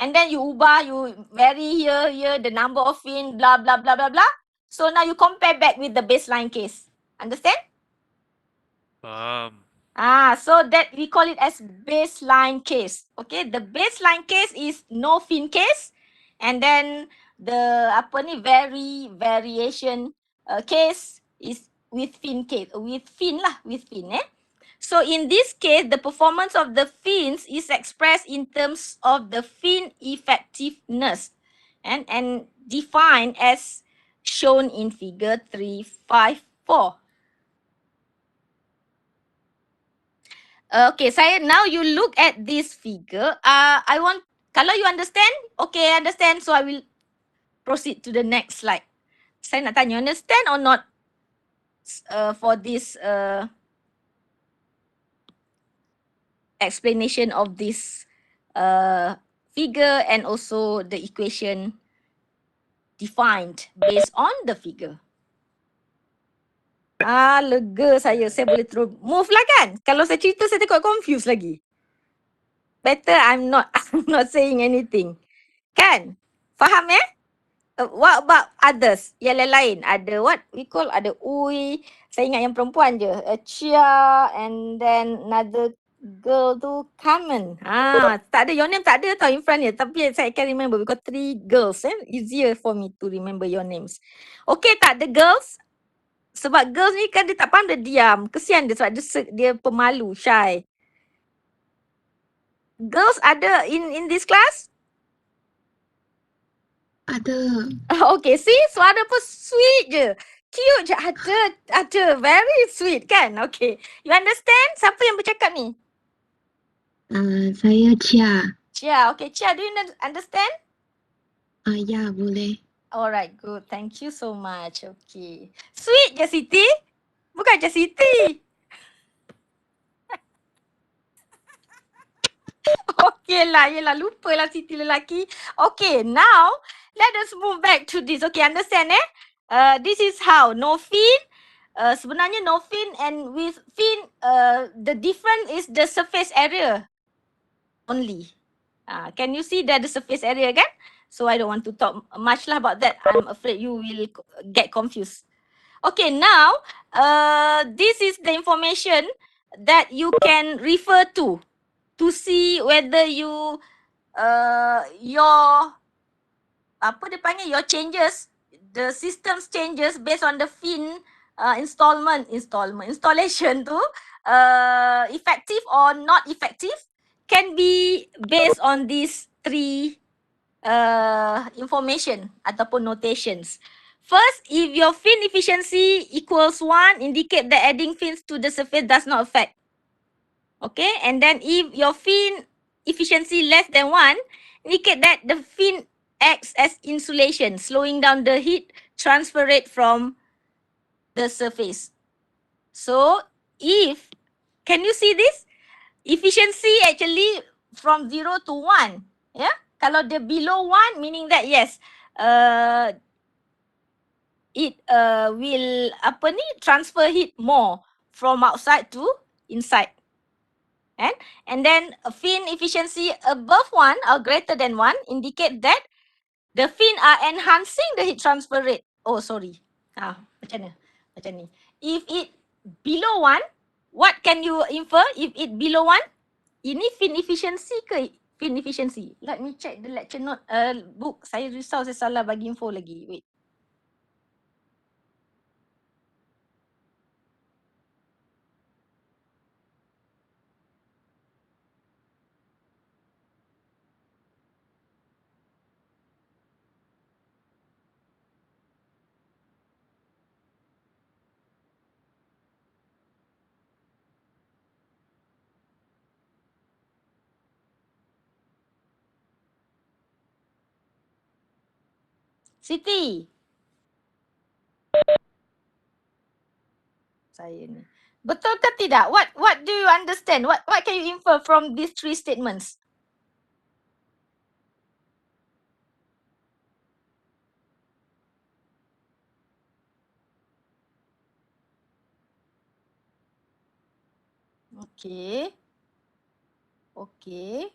And then you ubah, you vary here, the number of fin, blah, blah, blah, blah, blah. So now you compare back with the baseline case. Understand? So that we call it as baseline case. Okay, the baseline case is no fin case. And then the variation case is with fin case, with fin. So in this case, the performance of the fins is expressed in terms of the fin effectiveness and defined as shown in figure 354. Okay, now you look at this figure. Kalau you understand, okay, understand. So I will proceed to the next slide. Saya nak tanya, understand or not for this explanation of this figure and also the equation defined based on the figure. Lega saya boleh terus move lah kan. Kalau saya cerita saya takut confused lagi. Better I'm not saying anything. Kan? Faham what about others? Yang lain ada what we call, ada Ui. Saya ingat yang perempuan je. Chia and then another girl tu Carmen. Tak ada, your name tak ada tau in front ni. Tapi saya can remember because 3 girls. Easier for me to remember your names. Okay tak the girls? Sebab girls ni kan dia tak pandai diam. Kesian dia sebab dia pemalu, shy. Girls ada in this class? Ada. Okay, see? Suara pun sweet je. Cute je. Ada. Very sweet kan? Okay. You understand? Siapa yang bercakap ni? Saya Chia. Chia. Okay, Chia, do you understand? Ya, boleh. Alright, good. Thank you so much. Okay. Sweet je Siti. Bukan je Siti. Okay lah, yelah lupalah Siti lelaki. Okay, now let us move back to this. Okay, understand this is how no fin. Sebenarnya no fin and with fin, the difference is the surface area only. Can you see that the surface area kan? So I don't want to talk much lah about that. I'm afraid you will get confused. Okay, now this is the information that you can refer to see whether your your changes, the system's changes based on the fin installation tu effective or not effective can be based on these 3 information ataupun notations. First, if your fin efficiency equals 1, indicate that adding fins to the surface does not affect. Okay, and then if your fin efficiency less than 1, indicate that the fin acts as insulation, slowing down the heat transfer rate from the surface. So, if, can you see this? Efficiency actually from 0 to 1. Yeah? Kalau dia below 1, meaning that yes, it will transfer heat more from outside to inside. And then fin efficiency above 1 or greater than 1 indicate that the fin are enhancing the heat transfer rate. Oh, sorry. Macam mana? Macam ni. If it below 1, what can you infer? If it below 1, ini fin efficiency ke fin efficiency? Let me check the lecture note book. Saya risau saya salah bagi info lagi. Wait. Siti. Saya ni. Betul ke tidak? What do you understand? What can you infer from these three statements? Okay. Okay.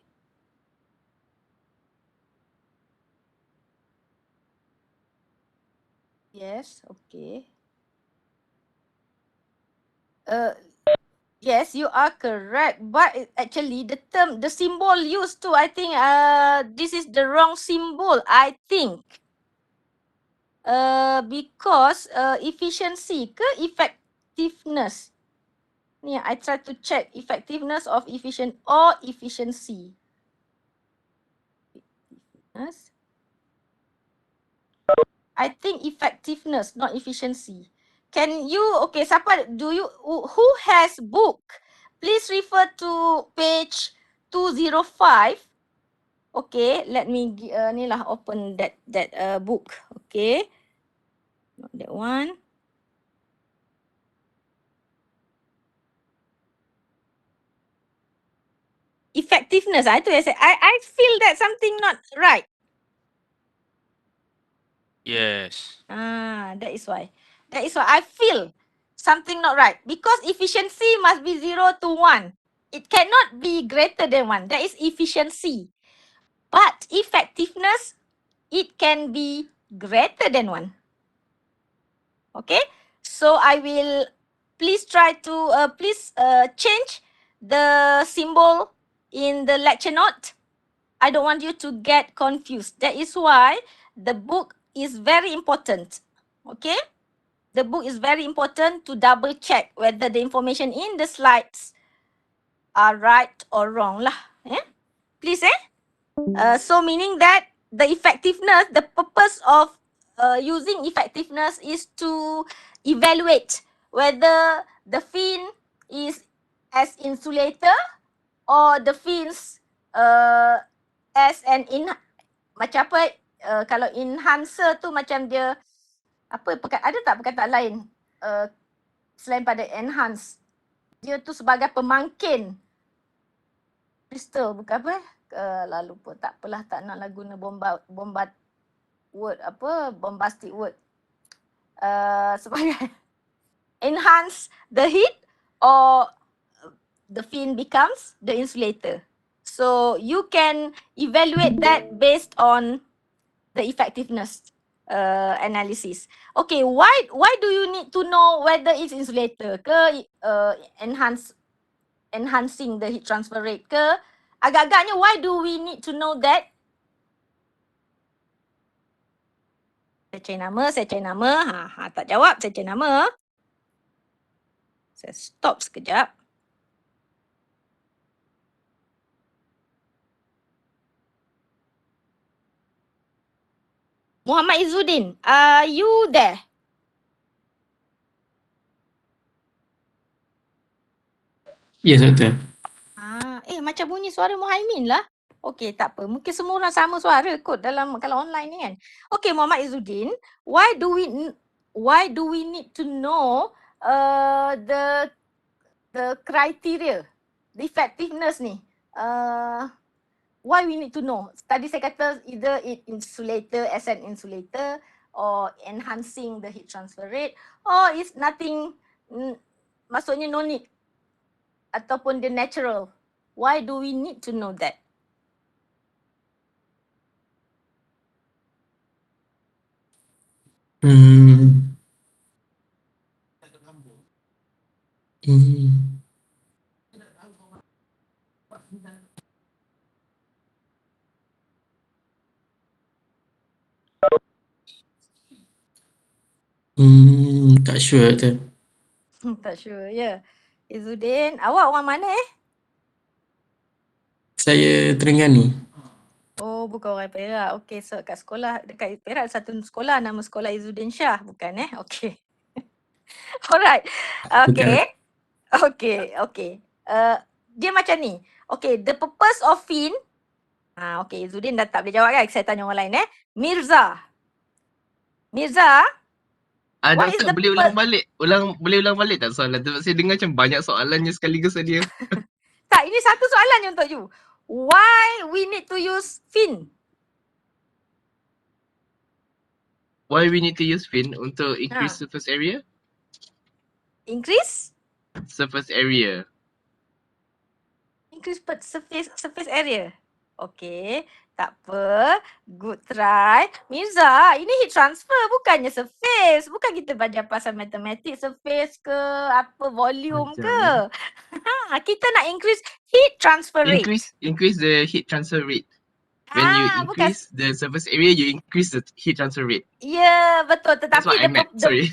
Yes, okay. Yes, you are correct. But actually the term, the symbol used to, I think this is the wrong symbol, I think. Because efficiency ke effectiveness? Ni, I try to check effectiveness of efficiency. Effectiveness. I think effectiveness, not efficiency. Can you, okay, siapa, who has book? Please refer to page 205. Okay, let me ni lah open that book. Okay. Not that one. Effectiveness, itu yang I feel that something not right. Yes. That is why. That is why I feel something not right. Because efficiency must be 0 to 1. It cannot be greater than 1. That is efficiency. But effectiveness, it can be greater than 1. Okay? So I will, please try to, change the symbol in the lecture note. I don't want you to get confused. That is why the book is very important. Okay? The book is very important to double check whether the information in the slides are right or wrong lah. Please so meaning that the effectiveness, the purpose of using effectiveness is to evaluate whether the fin is as insulator or the fins as an macam apa kalau enhancer tu macam dia apa ada tak perkataan lain selain pada enhance? Dia tu sebagai pemangkin crystal, bukan apa lalu lupa, tak apalah, tak nak lah guna bombastic word sebagai enhance the heat or the fin becomes the insulator. So you can evaluate that based on the effectiveness analysis. Okay, why do you need to know whether it's insulator ke enhancing the heat transfer rate ke? Agak-agaknya why do we need to know that? Saya cari nama. Tak jawab, saya cari nama. Saya stop sekejap. Muhammad Izzuddin, are you there? Yes, Doktor. Macam bunyi suara Muhaimin lah. Okey, tak apa. Mungkin semua orang sama suara kot dalam kalau online ni kan. Okey, Muhammad Izzuddin, why do we need to know the criteria, the effectiveness ni? Why we need to know? Tadi saya kata either it insulator as an insulator or enhancing the heat transfer rate, or it's nothing, maksudnya no need ataupun the natural. Why do we need to know that? Tak sure, Doktor. Tak sure, ya. Izzuddin, awak orang mana Saya Terengganu. Oh, bukan orang Perak. Okey, so kat sekolah, dekat Perak ada satu sekolah nama sekolah Izzuddin Shah, bukan Okey. Alright. Okay. Dia macam ni. Okay, the purpose of fin. Okay, Izzuddin dah tak boleh jawab kan? Saya tanya orang lain Mirza, what is Doktor, the boleh ulang balik tak soalan tu? Saya dengar macam banyak soalannya sekaligus tadi. tak, ini satu soalan je untuk you. Why we need to use fin? Why we need to use fin untuk increase surface area? Increase Surface area. surface area. Okay, tak apa. Good try. Mirza, ini heat transfer bukannya surface. Bukan kita belajar pasal matematik surface ke apa volume ke. Kita nak increase heat transfer rate. Increase the heat transfer rate. When you increase the surface area, you increase the heat transfer rate. Ya, betul. Tetapi That's what I meant. Sorry.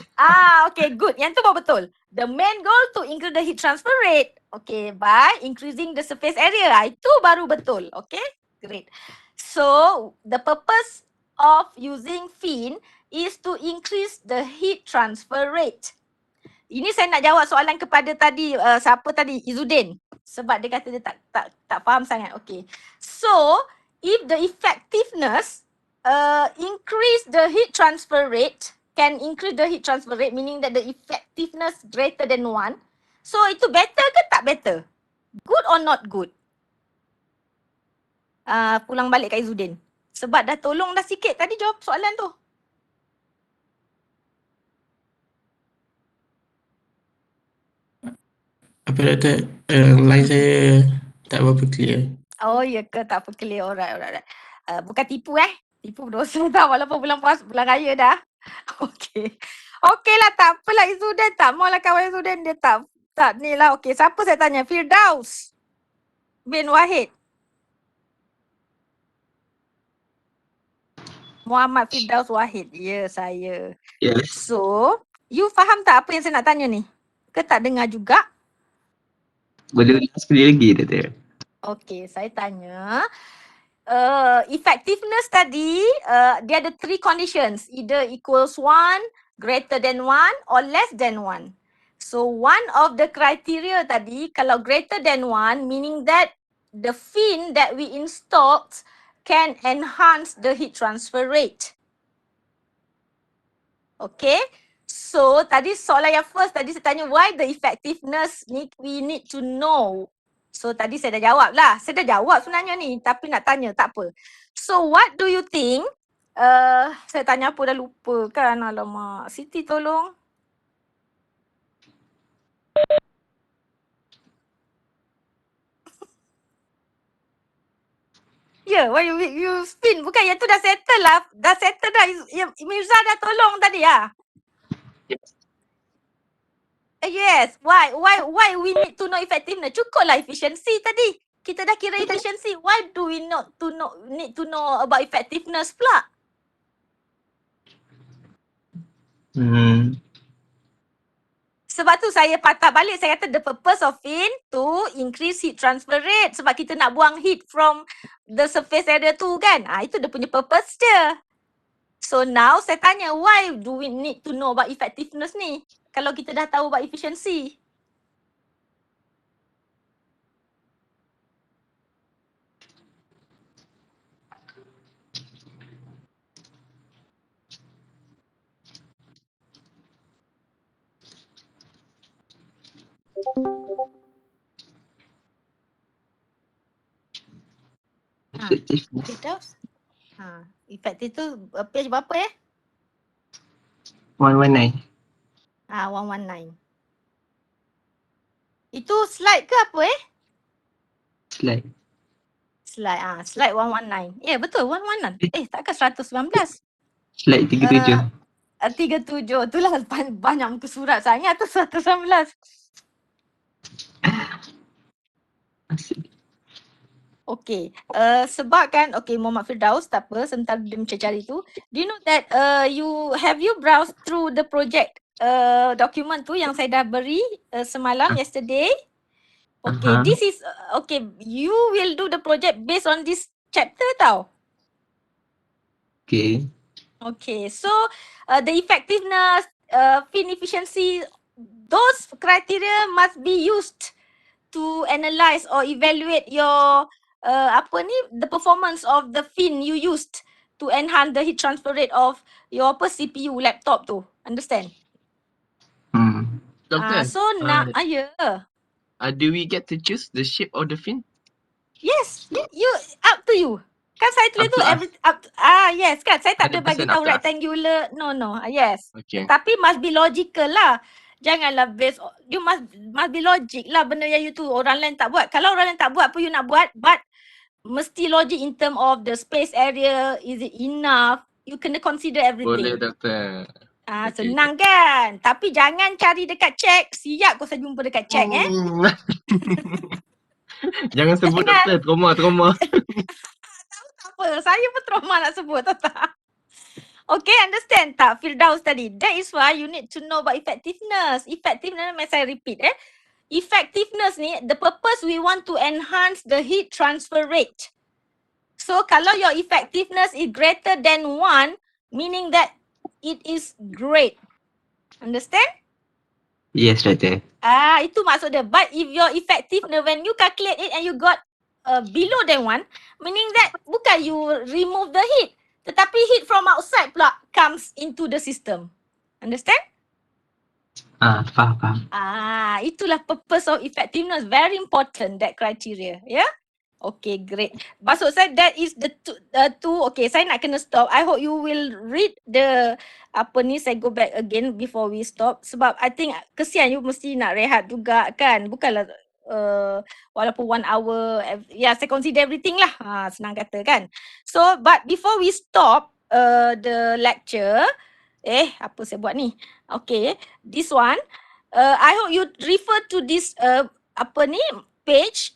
Okay, good. Yang tu baru betul. The main goal to increase the heat transfer rate. Okay, by increasing the surface area. Itu baru betul. Okay, great. So, the purpose of using fin is to increase the heat transfer rate. Ini saya nak jawab soalan kepada tadi, siapa tadi? Izzuddin. Sebab dia kata dia tak faham sangat. Okay. So, if the effectiveness increase the heat transfer rate, can increase the heat transfer rate, meaning that the effectiveness greater than 1. So, itu better ke tak better? Good or not good? Pulang balik kat Izzuddin. Sebab dah tolong dah sikit tadi jawab soalan tu. Apa Doktor? Line saya tak berapa clear. Oh, ya ke? Tak apa, clear. Alright. Bukan tipu Tipu berdosa tak walaupun bulan raya dah. Okey lah, tak apalah Izzuddin. Tak maulah kawan Izzuddin. Dia tak ni lah. Okey, siapa saya tanya? Firdaus bin Wahid. Muhammad Firdaus Wahid. Ya, saya. Yes. So, you faham tak apa yang saya nak tanya ni? Ke tak dengar juga? Boleh ulang sekali lagi, Doktor? Okay, saya tanya. Effectiveness tadi, dia ada 3 conditions. Either equals 1, greater than 1 or less than 1. So, one of the criteria tadi, kalau greater than 1, meaning that the fin that we installed can enhance the heat transfer rate. Okay. So, tadi soalan yang first tadi saya tanya why the effectiveness we need to know. So, tadi saya dah jawab lah. Saya dah jawab sebenarnya ni. Tapi nak tanya, tak apa. So, what do you think? Saya tanya apa dah lupa kan. Alamak. Siti tolong. Ya, why you spin? Bukan, yang tu dah settle lah. Dah settle dah. Mirza dah tolong tadi lah. Yes. Why we need to know effectiveness? Cukuplah efficiency tadi. Kita dah kira efficiency. Why do we need to know about effectiveness pula? Sebab tu saya patah balik. Saya kata the purpose of fin to increase heat transfer rate. Sebab kita nak buang heat from the surface area tu kan. Itu dia punya purpose dia. So now saya tanya, why do we need to know about effectiveness ni? Kalau kita dah tahu about efficiency. Effectiveness. Firdaus? Effective tu page berapa 119. 119. Itu slide ke apa Slide. Slide 119. Ya, betul 119. Takkan 119. Slide 37. 37. Itulah banyak muka surat sangat tu 119. Asyik. Okay. Sebab kan, okay, Muhammad Firdaus, tak apa, sebentar dia mencari tu. Do you know that have you browsed through the project document tu yang saya dah beri semalam, yesterday? Okay, this is, okay, you will do the project based on this chapter tau. Okay. Okay, so the effectiveness, fin efficiency, those criteria must be used to analyze or evaluate your the performance of the fin you used to enhance the heat transfer rate of your CPU laptop tu. Understand? Doctor, So now, do we get to choose the shape of the fin? yes, up to you. Kan saya tulis tu yes kan, saya tak ada bagi 100% tahu up to us. rectangular, no, yes. Okay. Tapi must be logical lah. Janganlah based, you must be logic lah benda yang you tu orang lain tak buat. Kalau orang lain tak buat, apa you nak buat? But mesti logic in term of the space area, is it enough? You kena consider everything. Boleh, Doktor. Okay. Senang kan? Tapi jangan cari dekat check. Siap kau saya jumpa dekat check Jangan sebut Doktor, trauma. Tak apa, saya pun trauma nak sebut, tahu tak? Okay, understand tak Firdaus tadi? That is why you need to know about effectiveness. Effectiveness, saya repeat effectiveness ni, the purpose we want to enhance the heat transfer rate. So kalau your effectiveness is greater than 1, meaning that it is great. Understand? Yes, Doktor. Itu maksud dia. But if your effectiveness, when you calculate it and you got below than 1, meaning that bukan you remove the heat, tetapi heat from outside pula comes into the system. Understand? Faham. Itulah purpose of effectiveness. Very important, that criteria. Yeah? Okay, great. Maksud saya, that is the two. Okay, saya nak kena stop. I hope you will read the, saya go back again before we stop. Sebab I think kesian you mesti nak rehat juga kan. Bukanlah walaupun 1 hour, saya consider everything lah. Senang kata kan. So, but before we stop the lecture, apa saya buat ni? Okay, this one, I hope you refer to this, page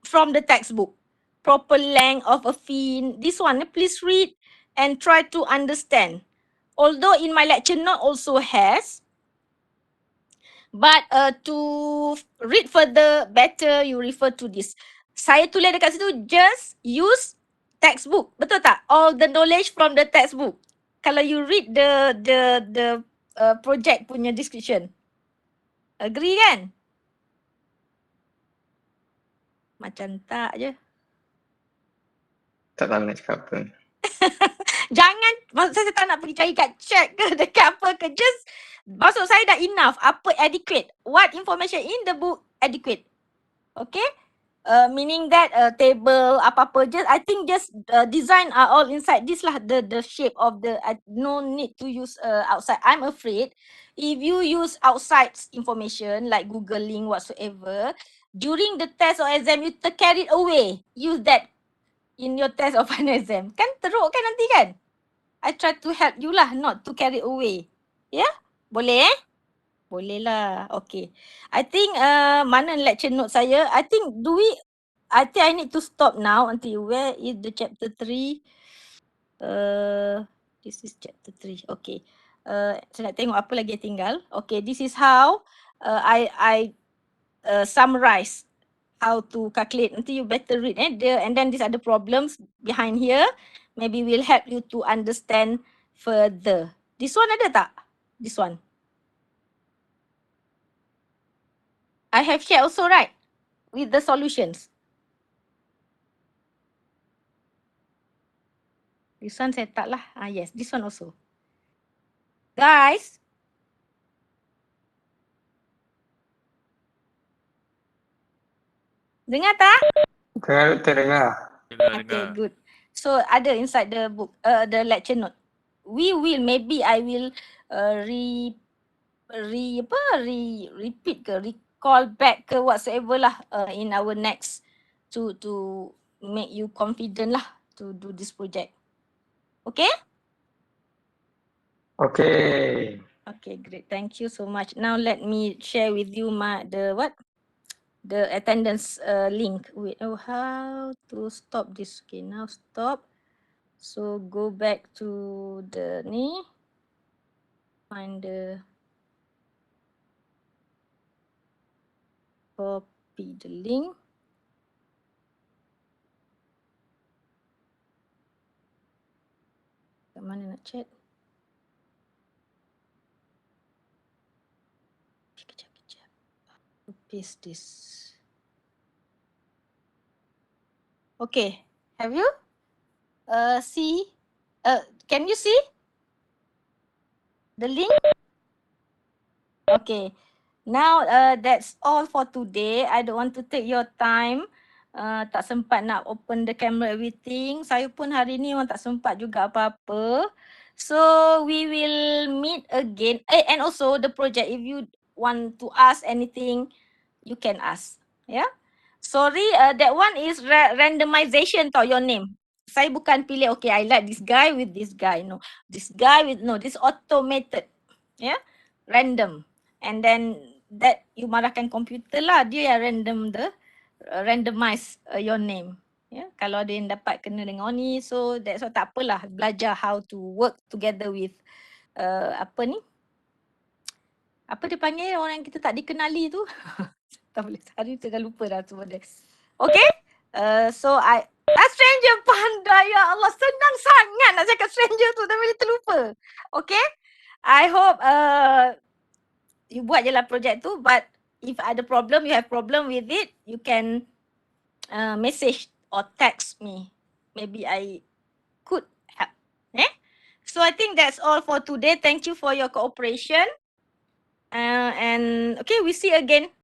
from the textbook. Proper length of a fin. This one, please read and try to understand. Although in my lecture note also has, but to read further better, you refer to this. Saya tulis dekat situ, just use textbook. Betul tak? All the knowledge from the textbook. Kalau you read the project punya description. Agree kan? Macam tak je. Tak tahu nak cakap apa. Jangan, maksud saya tak nak pergi cari kat check ke dekat apa ke. Just, maksud saya dah enough. Apa adequate? What information in the book adequate? Okay? Meaning that table, apa-apa, just I think just design are all inside this lah, the shape of the, no need to use outside. I'm afraid if you use outside information like Google link whatsoever, during the test or exam you carry it away. Use that in your test or final exam. Kan teruk kan nanti kan? I try to help you lah not to carry away. Yeah? Boleh Boleh lah. Okay. I think mana lecture note saya? I think I need to stop now until where is the chapter 3? This is chapter 3. Okay. Saya nak tengok apa lagi yang tinggal. Okay, this is how I summarize how to calculate. Nanti you better read and then these are the problems behind here. Maybe will help you to understand further. This one ada tak? This one. I have shared also, right? With the solutions. This one saya tak lah. Yes, this one also. Guys. Dengar tak? Terdengar. Okay, good. So ada inside the book, the lecture note. We will, maybe I will repeat ke, recall back ke whatsoever lah in our next to make you confident lah to do this project. Okay? Okay. Okay, great. Thank you so much. Now let me share with you the attendance link. Wait, how to stop this? Okay, now stop. So go back to the ni. Find the copy the link. Kat mana nak chat? Kejap. Paste this. Okay, have you? See? Can you see the link? Okay. Now that's all for today. I don't want to take your time. Tak sempat nak open the camera everything. Saya pun hari ni memang tak sempat juga apa-apa. So we will meet again. And also the project, if you want to ask anything, you can ask. Yeah. Sorry, that one is randomization tau, your name. Saya bukan pilih, okay, I like this guy with this guy. No, this guy with, no, this automated. Yeah, random. And then that you marahkan komputer lah, dia yang random randomize your name. Yeah, kalau ada yang dapat kena dengan ni, so that's why tak apalah, belajar how to work together with apa ni? Apa dia panggil orang yang kita tak dikenali tu? Tak boleh, hari tu dah lupa dah semua dia. Okay? So stranger panda, ya Allah, senang sangat nak cakap stranger tu tapi dia terlupa. Okay? I hope you buat je lah projek tu, but if ada problem, you have problem with it, you can message or text me. Maybe I could help. So I think that's all for today. Thank you for your cooperation. And okay, we see again